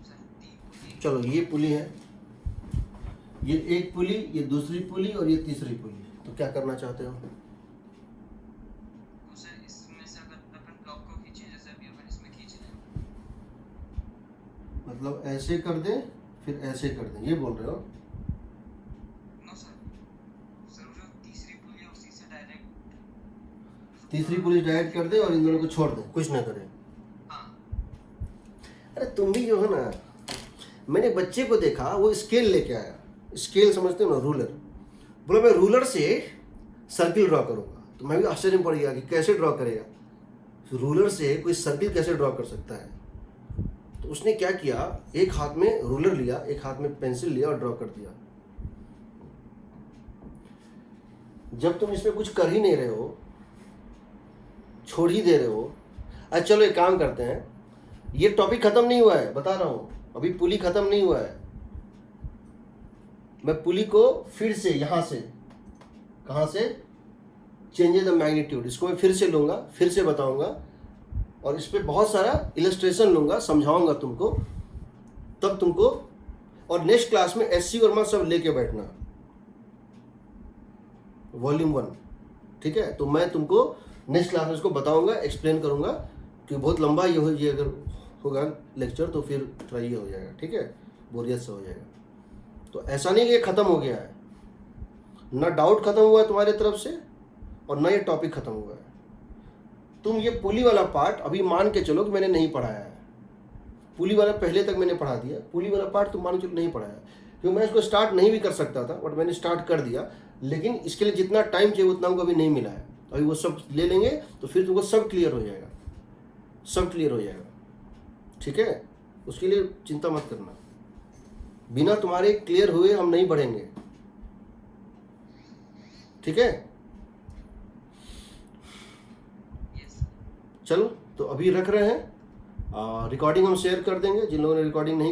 सर 3 पुली, चलो ये पुली है, ये एक पुली, ये दूसरी पुली और ये तीसरी पुली। तो क्या करना चाहते हो? तो सर इसमें से अगर अपन ब्लॉक को खींचे जैसे अभी अपन इसमें खींच रहे हैं, मतलब ऐसे कर दें फिर ऐसे कर दें, ये बोल रहे हो? No sir. सर जो तीसरी पुली है उसी से डायरेक्ट तीसरी पुली डायरेक्ट कर दें और इन दोनों को छोड़ दें, कुछ ना करें। हाँ अरे तुम भी जो है ना, मैंने बच्चे को देखा वो स्केल लेके आया। स्केल समझते हो ना, रूलर। बोला मैं रूलर से सर्किल ड्रॉ करूँगा। तो मैं भी आश्चर्य में पड़ गया कि कैसे ड्रॉ करेगा, रूलर से कोई सर्किल कैसे ड्रॉ कर सकता है। तो उसने क्या किया, एक हाथ में रूलर लिया, एक हाथ में पेंसिल लिया और ड्रॉ कर दिया। जब तुम इसमें कुछ कर ही नहीं रहे हो, छोड़ ही दे रहे हो, अच्छा चलो एक काम करते हैं, ये टॉपिक खत्म नहीं हुआ है, बता रहा हूँ, अभी पुली खत्म नहीं हुआ है। मैं पुली को फिर से यहाँ से, कहाँ से, चेंज द मैग्नीट्यूड, इसको मैं फिर से लूँगा, फिर से बताऊँगा और इस पर बहुत सारा इलस्ट्रेशन लूँगा, समझाऊँगा तुमको, तब तुमको, और नेक्स्ट क्लास में एससी वर्मा सब लेके बैठना, वॉल्यूम 1, ठीक है। तो मैं तुमको नेक्स्ट क्लास में इसको बताऊँगा, एक्सप्लेन करूँगा, कि बहुत लंबा ये अगर होगा लेक्चर तो फिर थोड़ा ये हो जाएगा, ठीक है, बोरियत से हो जाएगा। तो ऐसा नहीं कि ये ख़त्म हो गया है, ना डाउट ख़त्म हुआ है तुम्हारी तरफ से और ना ये टॉपिक ख़त्म हुआ है। तुम ये पुली वाला पार्ट अभी मान के चलो कि मैंने नहीं पढ़ाया है, पुली वाला पहले तक मैंने पढ़ा दिया, पुली वाला पार्ट तुम मान के चलो नहीं पढ़ाया, क्योंकि मैं इसको स्टार्ट नहीं भी कर सकता था, बट मैंने स्टार्ट कर दिया। लेकिन इसके लिए जितना टाइम चाहिए उतना हमको अभी नहीं मिला है, अभी वो सब ले लेंगे तो फिर तुमको सब क्लियर हो जाएगा, सब क्लियर हो जाएगा, ठीक है। उसके लिए चिंता मत करना, बिना तुम्हारे क्लियर हुए हम नहीं बढ़ेंगे, ठीक है। चलो तो अभी रख रहे हैं, रिकॉर्डिंग हम शेयर कर देंगे, जिन लोगों ने रिकॉर्डिंग नहीं